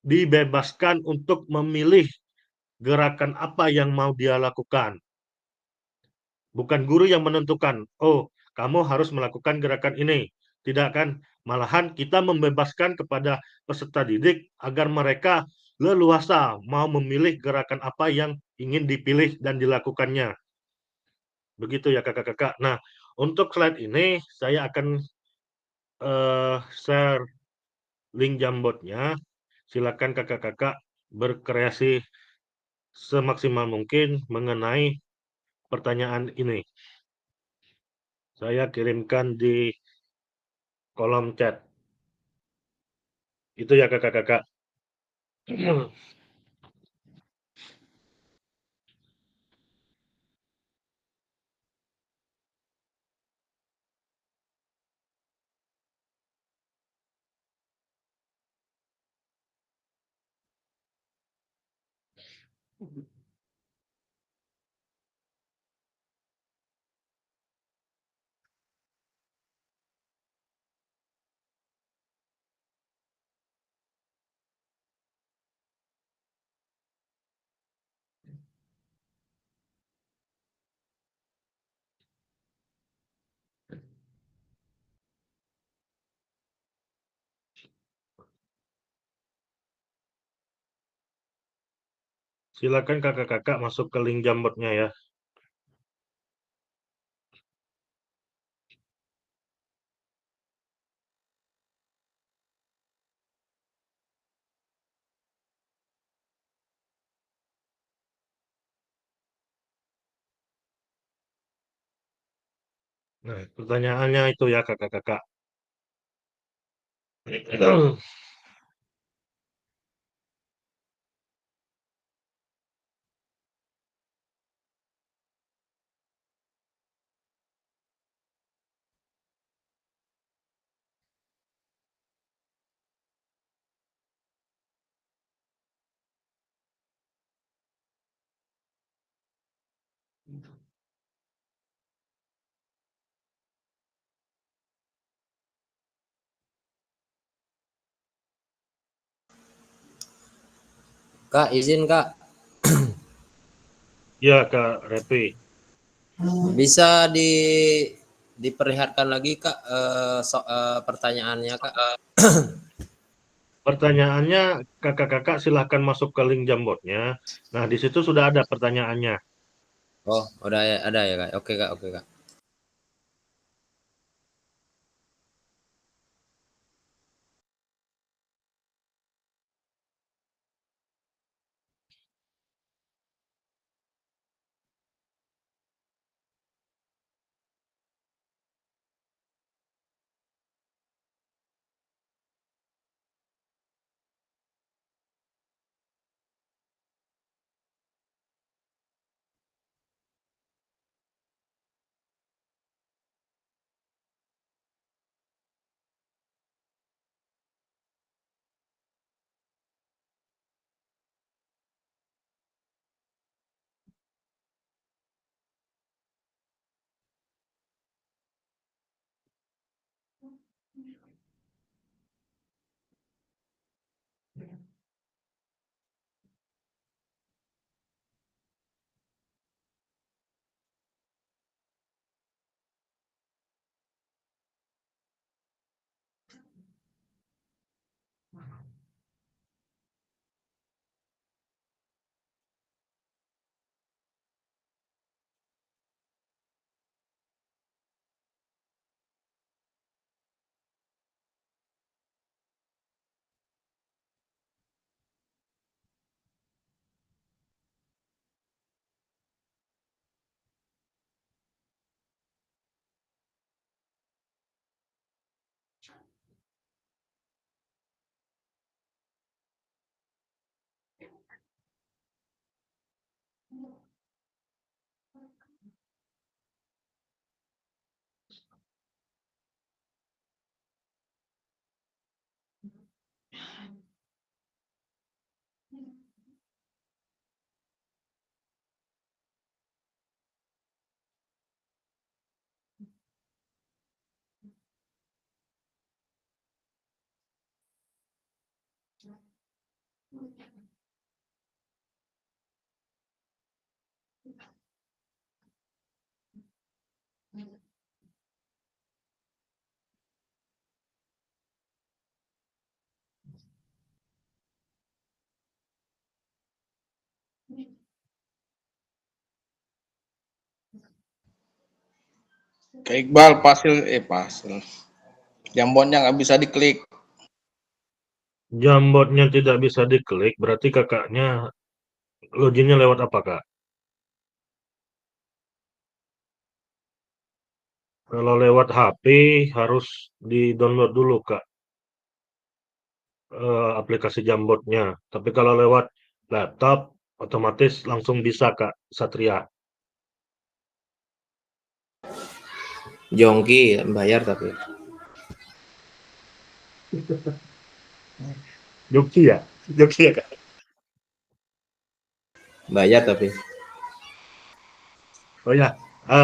dibebaskan untuk memilih gerakan apa yang mau dia lakukan. Bukan guru yang menentukan, oh kamu harus melakukan gerakan ini. Tidak kan? Malahan kita membebaskan kepada peserta didik agar mereka leluasa mau memilih gerakan apa yang ingin dipilih dan dilakukannya. Begitu ya kakak-kakak. Nah, untuk slide ini saya akan share link Jamboardnya. Silakan kakak-kakak berkreasi semaksimal mungkin mengenai pertanyaan ini. Saya kirimkan di kolom chat. Itu ya kakak-kakak. Silakan kakak-kakak masuk ke link Jamboardnya ya. Nah, pertanyaannya itu ya kakak-kakak. Kak, izin Kak. Ya Kak Repi. Bisa diperlihatkan lagi Kak pertanyaannya Kak. Pertanyaannya kakak-kakak silahkan masuk ke link Jamboardnya. Nah, di situ sudah ada pertanyaannya. Oh, udah ya, ada ya Kak. Oke Kak, oke Kak. Ke Iqbal pasil. Jambonnya nggak bisa diklik. Jambotnya tidak bisa diklik, berarti kakaknya loginnya lewat apa, Kak? Kalau lewat HP harus di-download dulu, Kak, aplikasi Jambotnya. Tapi kalau lewat laptop, otomatis langsung bisa, Kak, Satria. Jongki bayar tapi Joki ya? Joki ya, Kak? bayar tapi. Oh ya,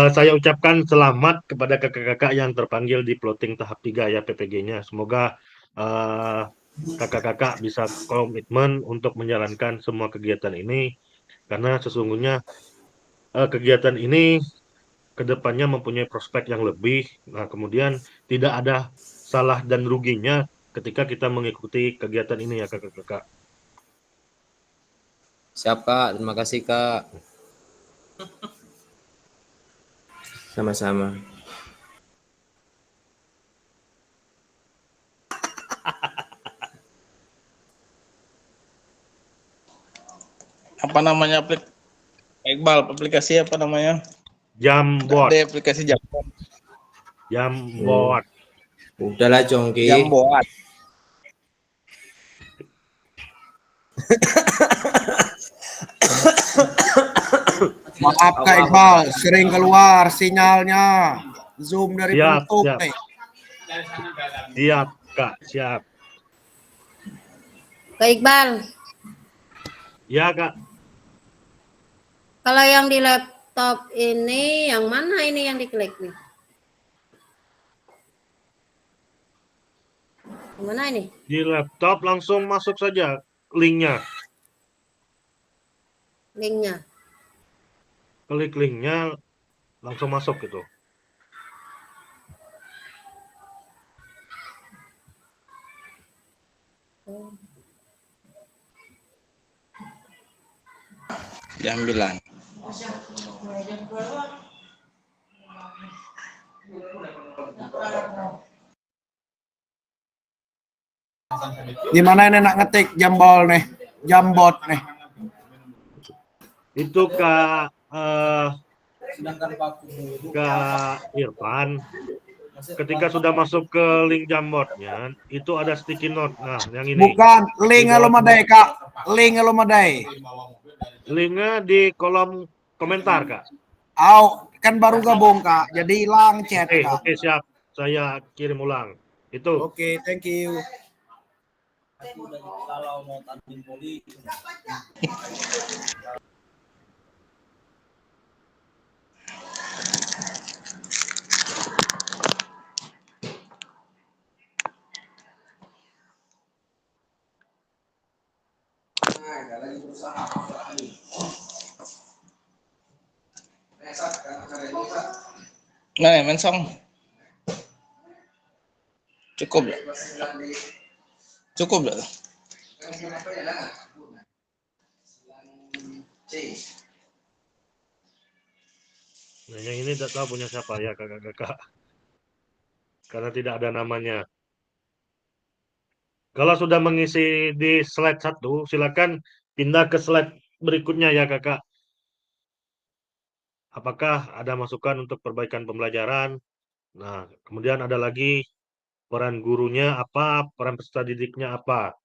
saya ucapkan selamat kepada kakak-kakak yang terpanggil di plotting tahap 3 ya PPG-nya. Semoga eh, kakak-kakak bisa komitmen untuk menjalankan semua kegiatan ini karena sesungguhnya kegiatan ini kedepannya mempunyai prospek yang lebih. Nah, kemudian tidak ada salah dan ruginya ketika kita mengikuti kegiatan ini ya kakak-kakak. Siap Kak, terima kasih Kak. Sama-sama. Apa namanya Iqbal, aplikasi apa namanya? Jambot. Ada aplikasi Jambot. Jambot. Udahlah Jongki. Jambot. Maaf Kak Iqbal, sering keluar sinyalnya. Zoom dari Siap, Bluetooth siap. nih. Siap, Kak, siap. Kak Iqbal, Ya, Kak. kalau yang di laptop ini, yang mana ini yang diklik nih? Yang mana ini? Di laptop langsung masuk saja linknya. Linknya. Klik linknya langsung masuk gitu. Jambilan. Gimana ini nak ngetik jambol nih? Jambot nih. Itu Kak Irfan, ketika sudah masuk ke link Jambotnya, itu ada sticky note. Nah, yang ini. Bukan, link lo madai Kak. Link lo madai. Linknya di kolom komentar, Kak. Kan baru gabung Kak. Jadi hilang chat Kak. Oke, siap. Saya kirim ulang. Itu. Oke, thank you. Kalau mau tanding poli. Nah, mensong. Cukup lah. Cukup lah. Nah, yang ini tidak tahu punya siapa ya kakak-kakak. Karena tidak ada namanya. Kalau sudah mengisi di slide 1, silakan pindah ke slide berikutnya ya kakak. Apakah ada masukan untuk perbaikan pembelajaran? Nah, kemudian ada lagi peran gurunya apa, peran peserta didiknya apa.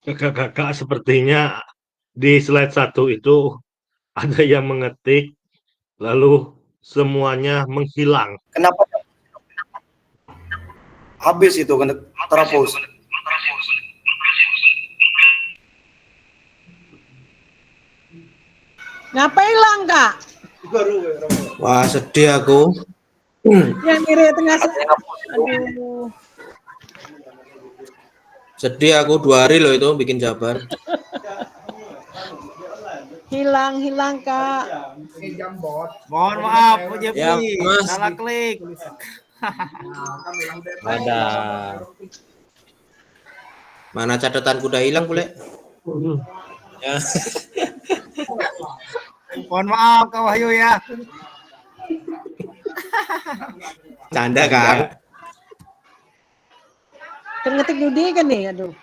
Kakak-kakak sepertinya di slide 1 itu ada yang mengetik, lalu semuanya menghilang. Kenapa habis itu kan terhapus? Ngapa hilang, Kak? Wah, sedih aku. Yang kiri tengah. Aduh. Sedih aku 2 hari loh itu bikin Jabar. Hilang, Kak. Mohon maaf, Bu Jepri. Ya, Mas. Salah klik. Ada. Mana catatan kuda hilang, Bule? Ya. Mohon maaf Kak Wahyu ya. Canda, Kak. Kan ngetik Dudi kan nih, aduh.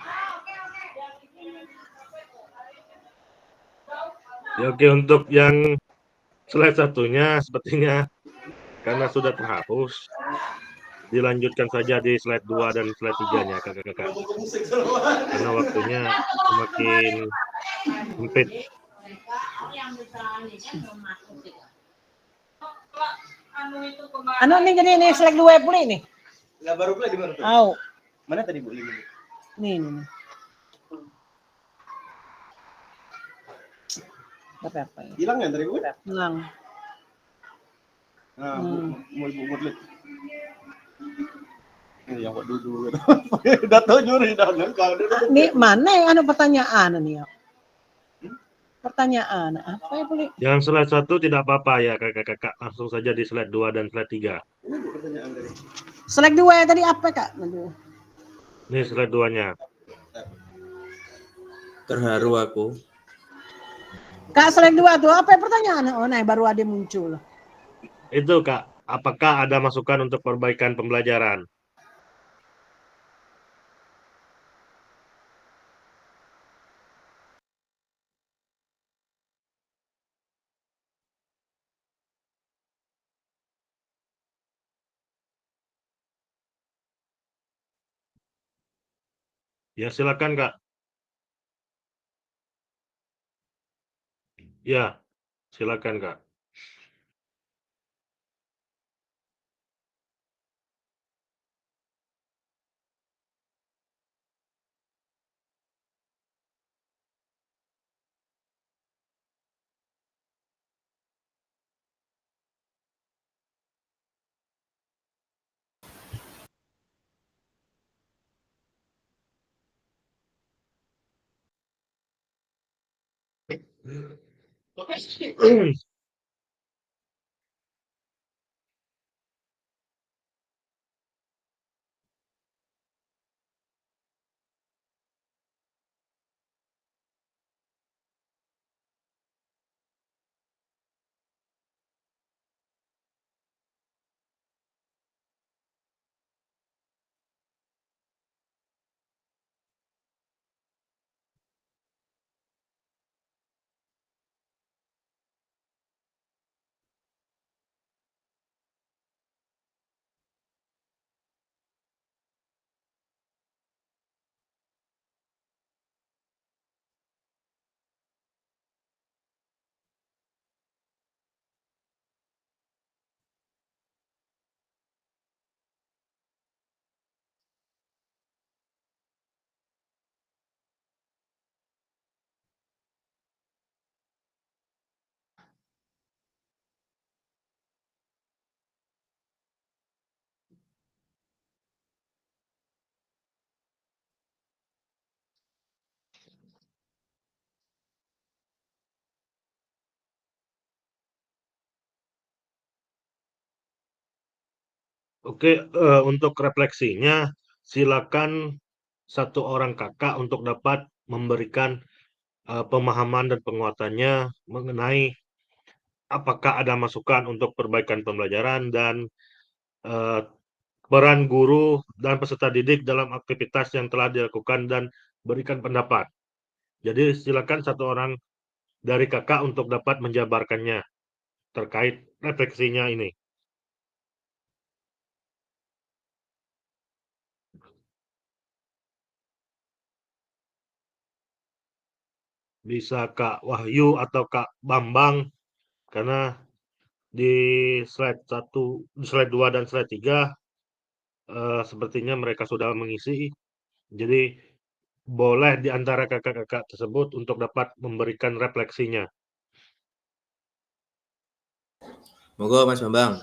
Ya, oke, untuk yang slide 1-nya sepertinya karena sudah terhapus, dilanjutkan saja di slide 2 dan slide 3-nya, kakak-kakak. Karena waktunya semakin sempit. Anu nih jadi ini selek 2 pulih nih. Lah baru pula di mana? Au. Mana tadi Bu? Nih. Apa ya? Hilang ya dari Bu? Hilang. Nah, mau Ibu Murli. Ya kok duduk. Udah tahu nyuri dah kalau Nih mana yang anu pertanyaan nih ya? Pertanyaan apa ya boleh? Yang slide 1 tidak apa-apa ya kakak-kakak, langsung saja di slide 2 dan slide 3. Selek 2 yang tadi apa, Kak? Aduh. Ini slide 2-nya. Terharu aku. Kak, selek 2 tuh apa pertanyaan? Oh, nah baru ada muncul. Itu Kak, apakah ada masukan untuk perbaikan pembelajaran? Ya, silakan Kak. Ya, silakan Kak. Oke, untuk refleksinya, silakan satu orang kakak untuk dapat memberikan pemahaman dan penguatannya mengenai apakah ada masukan untuk perbaikan pembelajaran dan eh, peran guru dan peserta didik dalam aktivitas yang telah dilakukan dan berikan pendapat. Jadi silakan satu orang dari kakak untuk dapat menjabarkannya terkait refleksinya ini. Bisa Kak Wahyu atau Kak Bambang, karena di slide 1, di slide 2 dan slide 3 sepertinya mereka sudah mengisi. Jadi boleh di antara kakak-kakak tersebut untuk dapat memberikan refleksinya. Monggo Mas Bambang.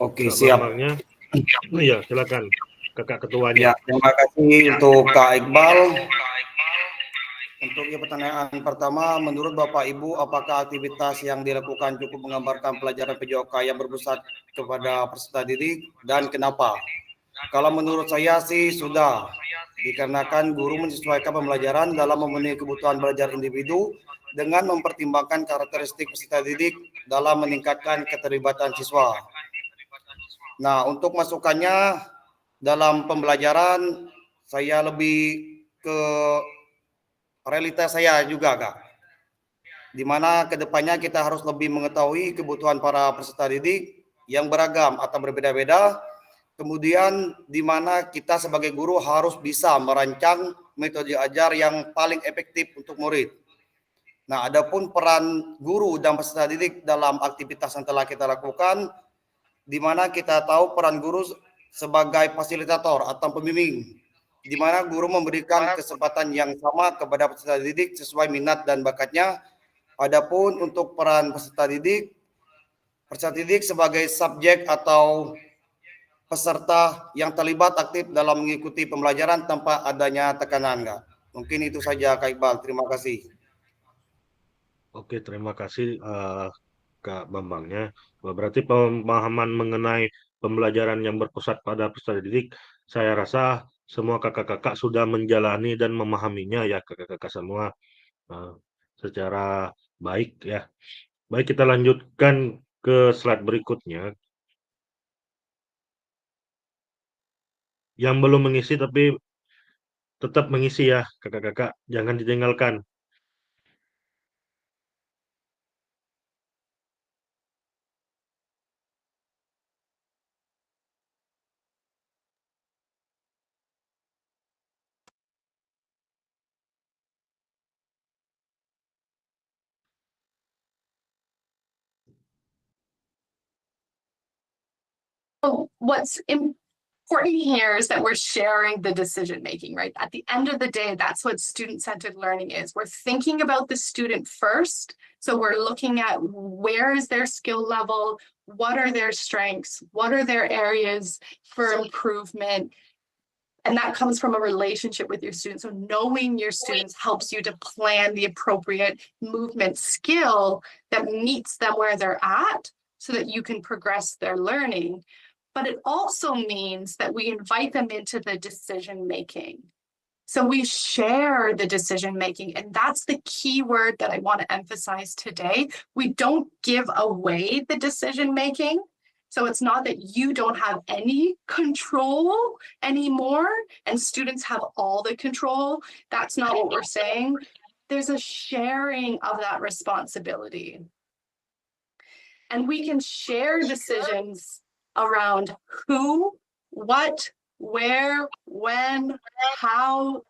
Oke, Kak siap. Bambangnya. Oh iya, silakan kakak ketuanya. Ya, terima kasih untuk Kak Iqbal. Untuk pertanyaan pertama, menurut Bapak Ibu, apakah aktivitas yang dilakukan cukup menggambarkan pelajaran PJOK yang berpusat kepada peserta didik dan kenapa? Kalau menurut saya sih sudah, dikarenakan guru menyesuaikan pembelajaran dalam memenuhi kebutuhan belajar individu dengan mempertimbangkan karakteristik peserta didik dalam meningkatkan keterlibatan siswa. Nah, untuk masukannya dalam pembelajaran, saya lebih ke realitas saya juga, Kak. Di mana kedepannya kita harus lebih mengetahui kebutuhan para peserta didik yang beragam atau berbeda-beda. Kemudian di mana kita sebagai guru harus bisa merancang metode ajar yang paling efektif untuk murid. Nah, adapun peran guru dan peserta didik dalam aktivitas yang telah kita lakukan, di mana kita tahu peran guru sebagai fasilitator atau pembimbing, di mana guru memberikan kesempatan yang sama kepada peserta didik sesuai minat dan bakatnya. Adapun untuk peran peserta didik sebagai subjek atau peserta yang terlibat aktif dalam mengikuti pembelajaran tanpa adanya tekanan, Kak. Mungkin itu saja, Kak Iqbal. Terima kasih. Oke, terima kasih Kak Bambangnya. Berarti pemahaman mengenai pembelajaran yang berpusat pada peserta didik, saya rasa semua kakak-kakak sudah menjalani dan memahaminya ya kakak-kakak semua secara baik ya. Baik, kita lanjutkan ke slide berikutnya. Yang belum mengisi tapi tetap mengisi ya kakak-kakak, jangan ditinggalkan. What's important here is that we're sharing the decision making, right? At the end of the day, that's what student-centered learning is. We're thinking about the student first. So we're looking at where is their skill level, what are their strengths, what are their areas for improvement. And that comes from a relationship with your students. So knowing your students helps you to plan the appropriate movement skill that meets them where they're at so that you can progress their learning. But it also means that we invite them into the decision making. So we share the decision making, and that's the key word that I want to emphasize today. We don't give away the decision making. So it's not that you don't have any control anymore and students have all the control. That's not what we're saying. There's a sharing of that responsibility. And we can share decisions around who, what, where, when, how.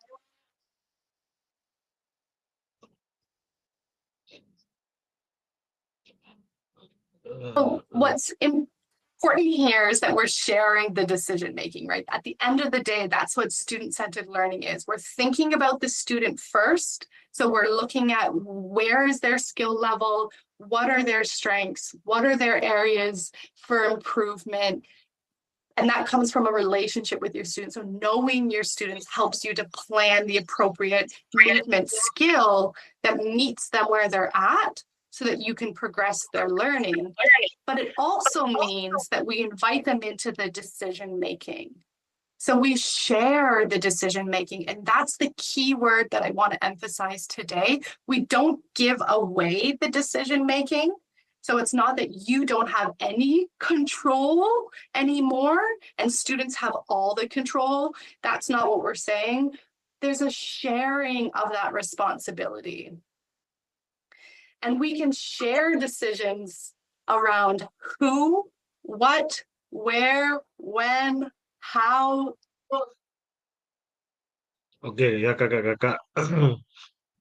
What's important here is that we're sharing the decision making, right? At the end of the day, that's what student-centered learning is. We're thinking about the student first. So we're looking at where is their skill level, what are their strengths, what are their areas for improvement. And that comes from a relationship with your students. So knowing your students helps you to plan the appropriate movement skill that meets them where they're at so that you can progress their learning. But it also means that we invite them into the decision making. So we share the decision making, and that's the key word that I want to emphasize today. We don't give away the decision making. So it's not that you don't have any control anymore and students have all the control. That's not what we're saying. There's a sharing of that responsibility. And we can share decisions around who, what, where, when, how. Oke ya kakak-kakak.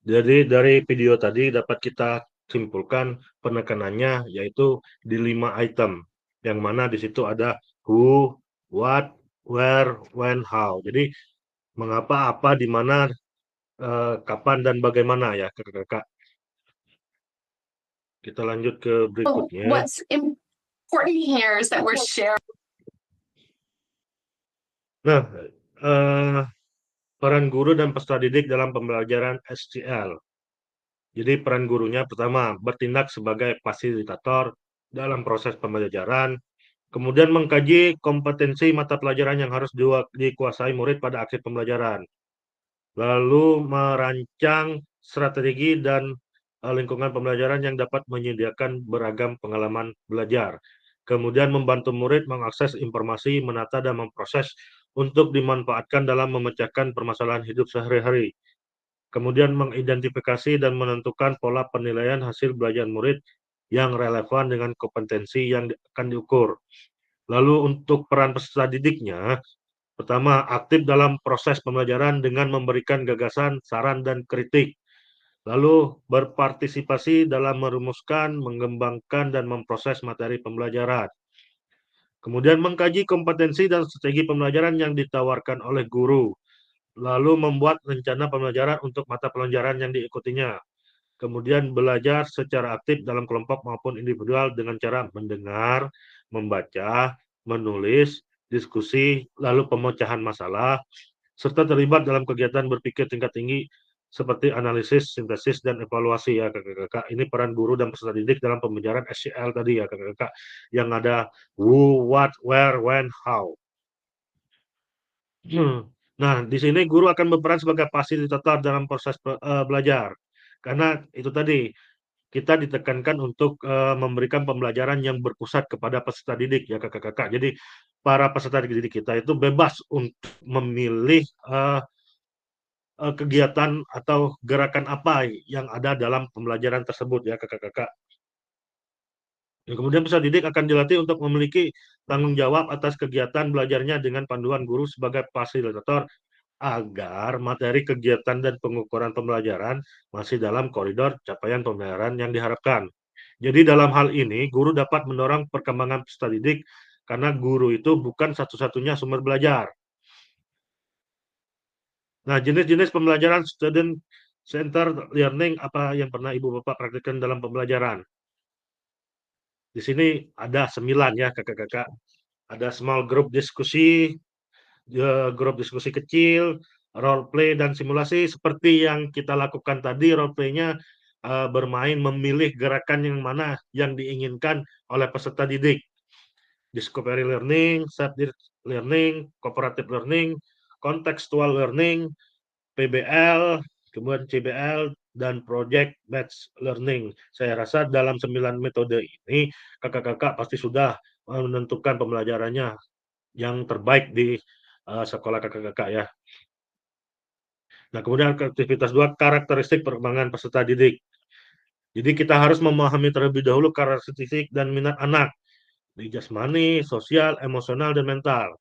Jadi dari video tadi dapat kita simpulkan penekanannya yaitu di 5 item, yang mana di situ ada who, what, where, when, how. Jadi mengapa, apa, di mana, kapan dan bagaimana ya kakak-kakak. Kita lanjut ke berikutnya. What's important here is that we're sharing. Nah, peran guru dan peserta didik dalam pembelajaran SCL. Jadi peran gurunya pertama bertindak sebagai fasilitator dalam proses pembelajaran, kemudian mengkaji kompetensi mata pelajaran yang harus dikuasai murid pada akhir pembelajaran, lalu merancang strategi dan lingkungan pembelajaran yang dapat menyediakan beragam pengalaman belajar, kemudian membantu murid mengakses informasi, menata dan memproses untuk dimanfaatkan dalam memecahkan permasalahan hidup sehari-hari. Kemudian mengidentifikasi dan menentukan pola penilaian hasil belajar murid yang relevan dengan kompetensi yang akan diukur. Lalu untuk peran peserta didiknya, pertama aktif dalam proses pembelajaran dengan memberikan gagasan, saran, dan kritik. Lalu berpartisipasi dalam merumuskan, mengembangkan, dan memproses materi pembelajaran. Kemudian mengkaji kompetensi dan strategi pembelajaran yang ditawarkan oleh guru. Lalu membuat rencana pembelajaran untuk mata pelajaran yang diikutinya. Kemudian belajar secara aktif dalam kelompok maupun individual dengan cara mendengar, membaca, menulis, diskusi, lalu pemecahan masalah, serta terlibat dalam kegiatan berpikir tingkat tinggi seperti analisis, sintesis, dan evaluasi ya kakak-kakak. Ini peran guru dan peserta didik dalam pembelajaran SCL tadi ya kakak-kakak, yang ada who, what, where, when, how. Nah, di sini guru akan berperan sebagai fasilitator dalam proses belajar. Karena itu tadi, kita ditekankan untuk memberikan pembelajaran yang berpusat kepada peserta didik ya kakak-kakak. Jadi para peserta didik kita itu bebas untuk memilih kegiatan atau gerakan apa yang ada dalam pembelajaran tersebut ya kakak-kakak. Dan kemudian peserta didik akan dilatih untuk memiliki tanggung jawab atas kegiatan belajarnya dengan panduan guru sebagai fasilitator agar materi kegiatan dan pengukuran pembelajaran masih dalam koridor capaian pembelajaran yang diharapkan. Jadi dalam hal ini, guru dapat mendorong perkembangan peserta didik karena guru itu bukan satu-satunya sumber belajar. Nah, jenis-jenis pembelajaran student center learning apa yang pernah Ibu Bapak praktikkan dalam pembelajaran? Di sini ada 9 ya kakak-kakak. Ada small group diskusi, grup diskusi kecil, role play dan simulasi seperti yang kita lakukan tadi. Role play-nya bermain memilih gerakan yang mana yang diinginkan oleh peserta didik. Discovery learning, subject learning, cooperative learning, contextual learning, PBL, kemudian CBL, dan project based learning. Saya rasa dalam 9 metode ini kakak-kakak pasti sudah menentukan pembelajarannya yang terbaik di sekolah kakak-kakak ya. Nah, kemudian aktivitas 2, karakteristik perkembangan peserta didik. Jadi kita harus memahami terlebih dahulu karakteristik dan minat anak di jasmani, sosial, emosional, dan mental.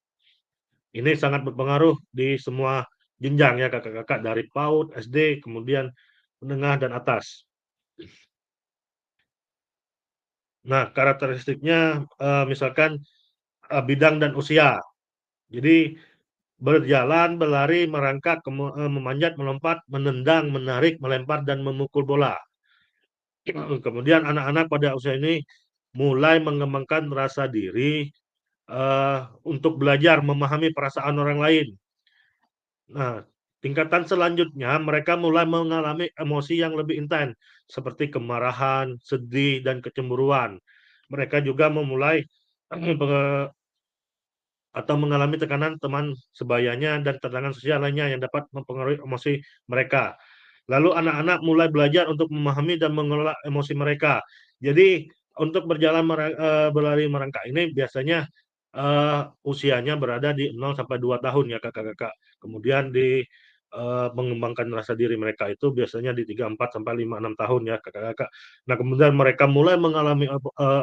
Ini sangat berpengaruh di semua jenjang ya kakak-kakak, dari PAUD, SD, kemudian menengah dan atas. Nah, karakteristiknya misalkan bidang dan usia. Jadi berjalan, berlari, merangkak, memanjat, melompat, menendang, menarik, melempar, dan memukul bola. Kemudian anak-anak pada usia ini mulai mengembangkan rasa diri untuk belajar memahami perasaan orang lain. Nah, tingkatan selanjutnya mereka mulai mengalami emosi yang lebih intens seperti kemarahan, sedih, dan kecemburuan. Mereka juga memulai atau mengalami tekanan teman sebayanya dan tantangan sosial lainnya yang dapat mempengaruhi emosi mereka. Lalu anak-anak mulai belajar untuk memahami dan mengelola emosi mereka. Jadi untuk berjalan berlari merangkak ini biasanya usianya berada di 0 sampai 2 tahun ya kakak-kakak. Kemudian di mengembangkan rasa diri mereka itu biasanya di 3, 4 sampai 5, 6 tahun ya kakak-kakak. Nah, kemudian mereka mulai mengalami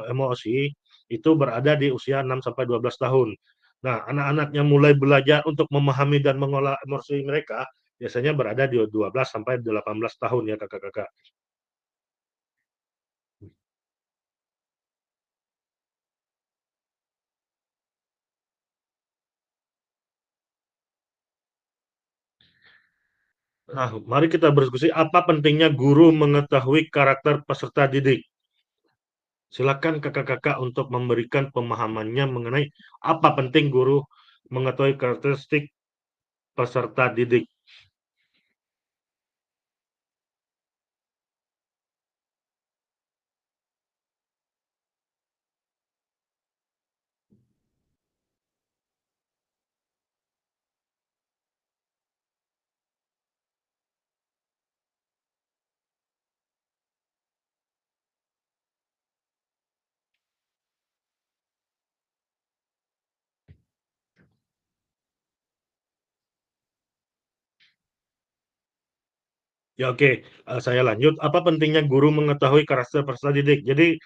emosi itu berada di usia 6 sampai 12 tahun. Nah, anak-anak yang mulai belajar untuk memahami dan mengolah emosi mereka biasanya berada di 12 sampai 18 tahun ya kakak-kakak. Nah, mari kita berdiskusi apa pentingnya guru mengetahui karakter peserta didik. Silakan kakak-kakak untuk memberikan pemahamannya mengenai apa penting guru mengetahui karakteristik peserta didik. Ya oke, saya lanjut. Apa pentingnya guru mengetahui karakter peserta didik? Jadi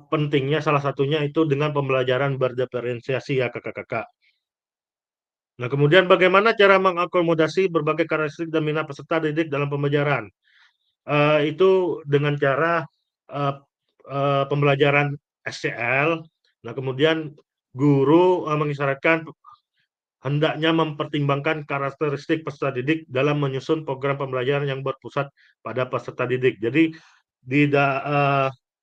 pentingnya salah satunya itu dengan pembelajaran berdiferensiasi ya kakak-kakak. Nah, kemudian bagaimana cara mengakomodasi berbagai karakteristik dan minat peserta didik dalam pembelajaran? Itu dengan cara pembelajaran SCL. Nah, kemudian guru mengisyaratkan hendaknya mempertimbangkan karakteristik peserta didik dalam menyusun program pembelajaran yang berpusat pada peserta didik. Jadi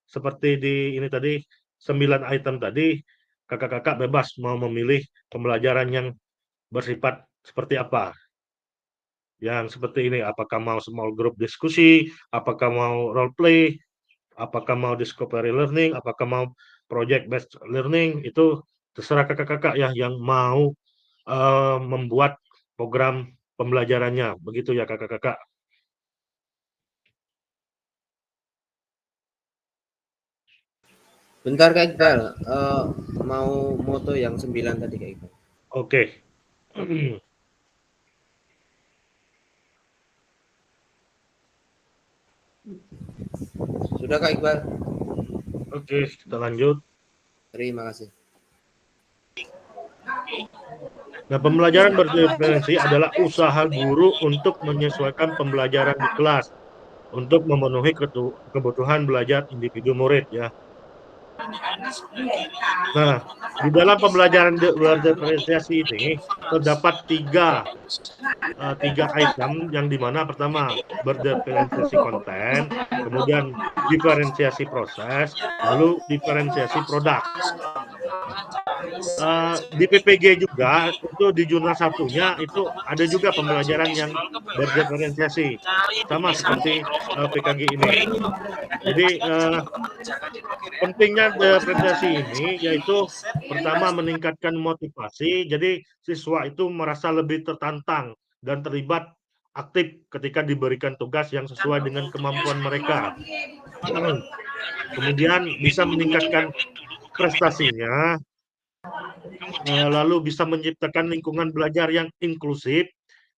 seperti di ini tadi 9 item tadi, kakak-kakak bebas mau memilih pembelajaran yang bersifat seperti apa. Yang seperti ini, apakah mau small group diskusi, apakah mau role play, apakah mau discovery learning, apakah mau project based learning, itu terserah kakak-kakak ya yang mau membuat program pembelajarannya. Begitu ya kakak-kakak. Bentar Kak Iqbal, mau moto yang 9 tadi Kak Iqbal. Oke. Sudah Kak Iqbal? Oke, kita lanjut. Terima kasih. Nah, pembelajaran berdiferensi adalah usaha guru untuk menyesuaikan pembelajaran di kelas untuk memenuhi kebutuhan belajar individu murid ya. Nah, di dalam pembelajaran berdiferensiasi ini terdapat tiga item yang dimana pertama berdiferensiasi konten, kemudian diferensiasi proses, lalu diferensiasi produk. Di PPG juga itu di jurnal satunya itu ada juga pembelajaran yang berdiferensiasi sama seperti PKG ini. Jadi pentingnya diferensiasi ini yaitu pertama meningkatkan motivasi, jadi siswa itu merasa lebih tertantang dan terlibat aktif ketika diberikan tugas yang sesuai dengan kemampuan mereka. Kemudian bisa meningkatkan prestasinya, lalu bisa menciptakan lingkungan belajar yang inklusif.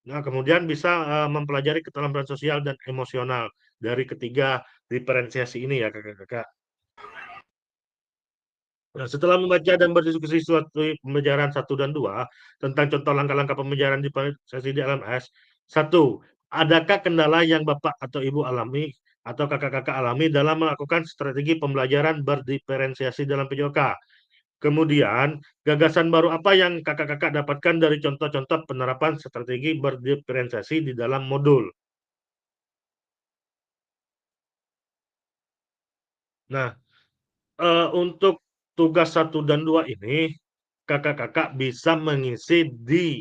Nah, kemudian bisa mempelajari keterampilan sosial dan emosional dari ketiga diferensiasi ini ya kakak-kakak. Nah, setelah membaca dan berdiskusi suatu pembelajaran 1 dan 2 tentang contoh langkah-langkah pembelajaran diferensiasi di LMS, 1. Adakah kendala yang Bapak atau Ibu alami atau kakak-kakak alami dalam melakukan strategi pembelajaran berdiferensiasi dalam PJOK? Kemudian, gagasan baru apa yang kakak-kakak dapatkan dari contoh-contoh penerapan strategi berdiferensiasi di dalam modul? Nah, untuk tugas 1 dan 2 ini, kakak-kakak bisa mengisi di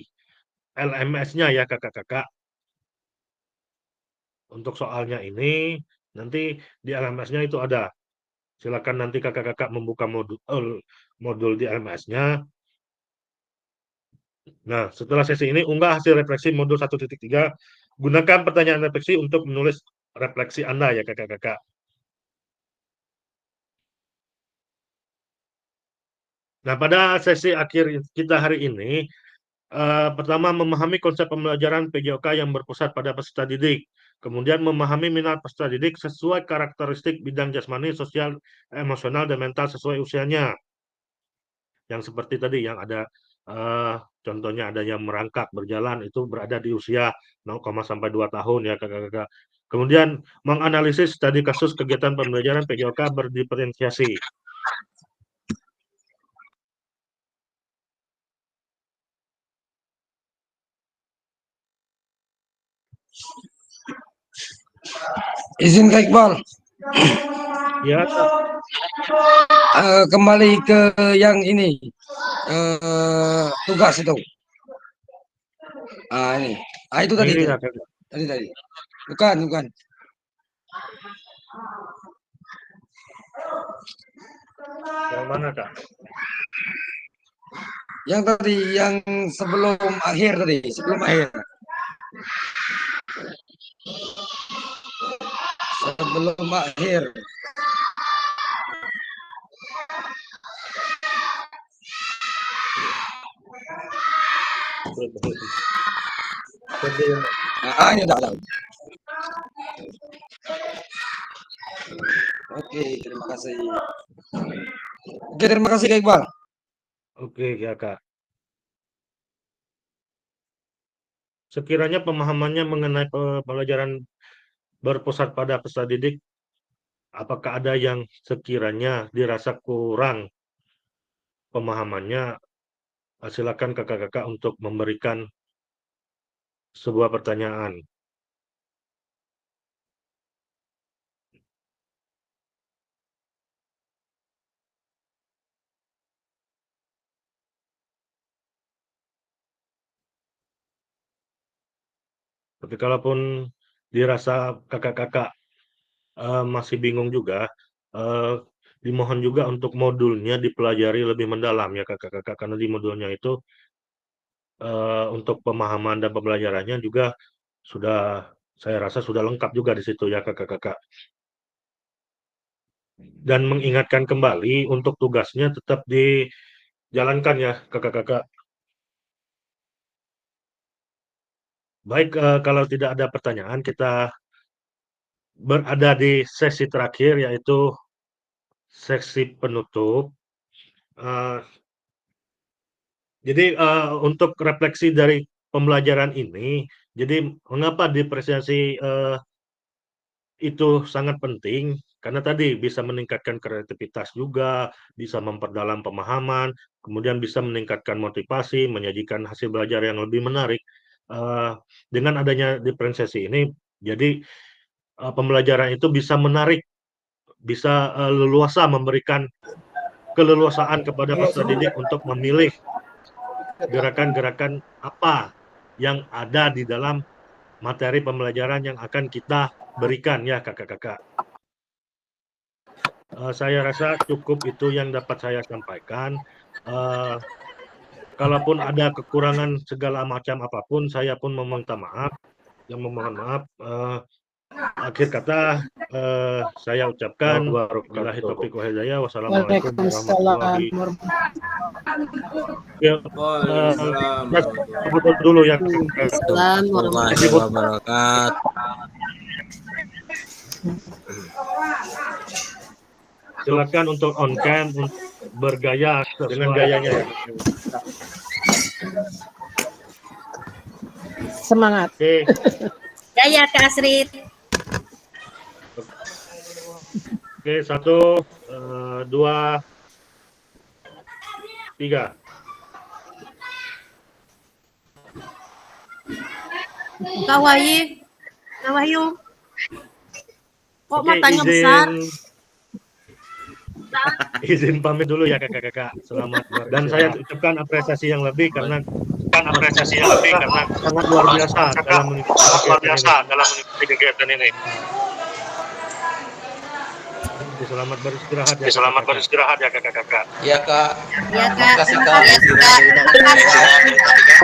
LMS-nya ya kakak-kakak. Untuk soalnya ini, nanti di LMS-nya itu ada. Silakan nanti kakak-kakak membuka modul di LMS-nya. Nah, setelah sesi ini, unggah hasil refleksi modul 1.3. Gunakan pertanyaan refleksi untuk menulis refleksi Anda ya kakak-kakak. Nah, pada sesi akhir kita hari ini, pertama memahami konsep pembelajaran PJOK yang berpusat pada peserta didik. Kemudian memahami minat peserta didik sesuai karakteristik bidang jasmani, sosial, emosional, dan mental sesuai usianya. Yang seperti tadi, yang ada contohnya ada yang merangkak berjalan itu berada di usia 0, sampai 2 tahun ya kakak-kakak. Kemudian menganalisis studi kasus kegiatan pembelajaran PJOK berdiferensiasi. Izin Kak Iqbal. Ya, kembali ke yang ini tugas itu. Ini. Itu tadi. ini Itu. ya, kakak. Tadi. Bukan. Yang mana kak? Yang tadi, yang sebelum akhir. Sebelum akhir. Ini udah. Oke, terima kasih. Oke, terima kasih Kak Iqbal. Oke ya kak. Sekiranya pemahamannya mengenai pembelajaran berpusat pada peserta didik, apakah ada yang sekiranya dirasa kurang pemahamannya, silakan kakak-kakak untuk memberikan sebuah pertanyaan. Tapi kalaupun dirasa kakak-kakak masih bingung juga, dimohon juga untuk modulnya dipelajari lebih mendalam ya kakak-kakak, karena di modulnya itu untuk pemahaman dan pembelajarannya juga saya rasa sudah lengkap juga di situ ya kakak-kakak. Dan mengingatkan kembali untuk tugasnya tetap dijalankan ya kakak-kakak. Baik, kalau tidak ada pertanyaan, kita berada di sesi terakhir, yaitu sesi penutup. Jadi untuk refleksi dari pembelajaran ini, jadi mengapa diferensiasi itu sangat penting? Karena tadi bisa meningkatkan kreativitas juga, bisa memperdalam pemahaman, kemudian bisa meningkatkan motivasi, menyajikan hasil belajar yang lebih menarik. Dengan adanya diferensiasi ini, jadi pembelajaran itu bisa menarik, bisa leluasa memberikan keleluasaan kepada peserta didik untuk memilih gerakan-gerakan apa yang ada di dalam materi pembelajaran yang akan kita berikan ya kakak-kakak. Saya rasa cukup itu yang dapat saya sampaikan. Kalaupun ada kekurangan segala macam apapun, saya pun meminta maaf. Yang memohon maaf. Akhir kata saya ucapkan wabillahi taufiq wal hidayah. Wassalamualaikum warahmatullahi wabarakatuh. Dulu ya. Warahmatullahi wabarakatuh. Silakan untuk on cam bergaya dengan gayanya. Semangat. Oke. Gaya Kak Asrid. Oke, 1, 2, 3. Kak Wahyu. Kok Oke, matanya besar? Izin pamit dulu ya kakak-kakak. Selamat. Dan saya ucapkan apresiasi yang lebih karena sangat luar biasa dalam mengikuti kegiatan ini. Selamat beristirahat ya kakak-kakak. Iya Kak. Iya Kak. Terima kasih Kak.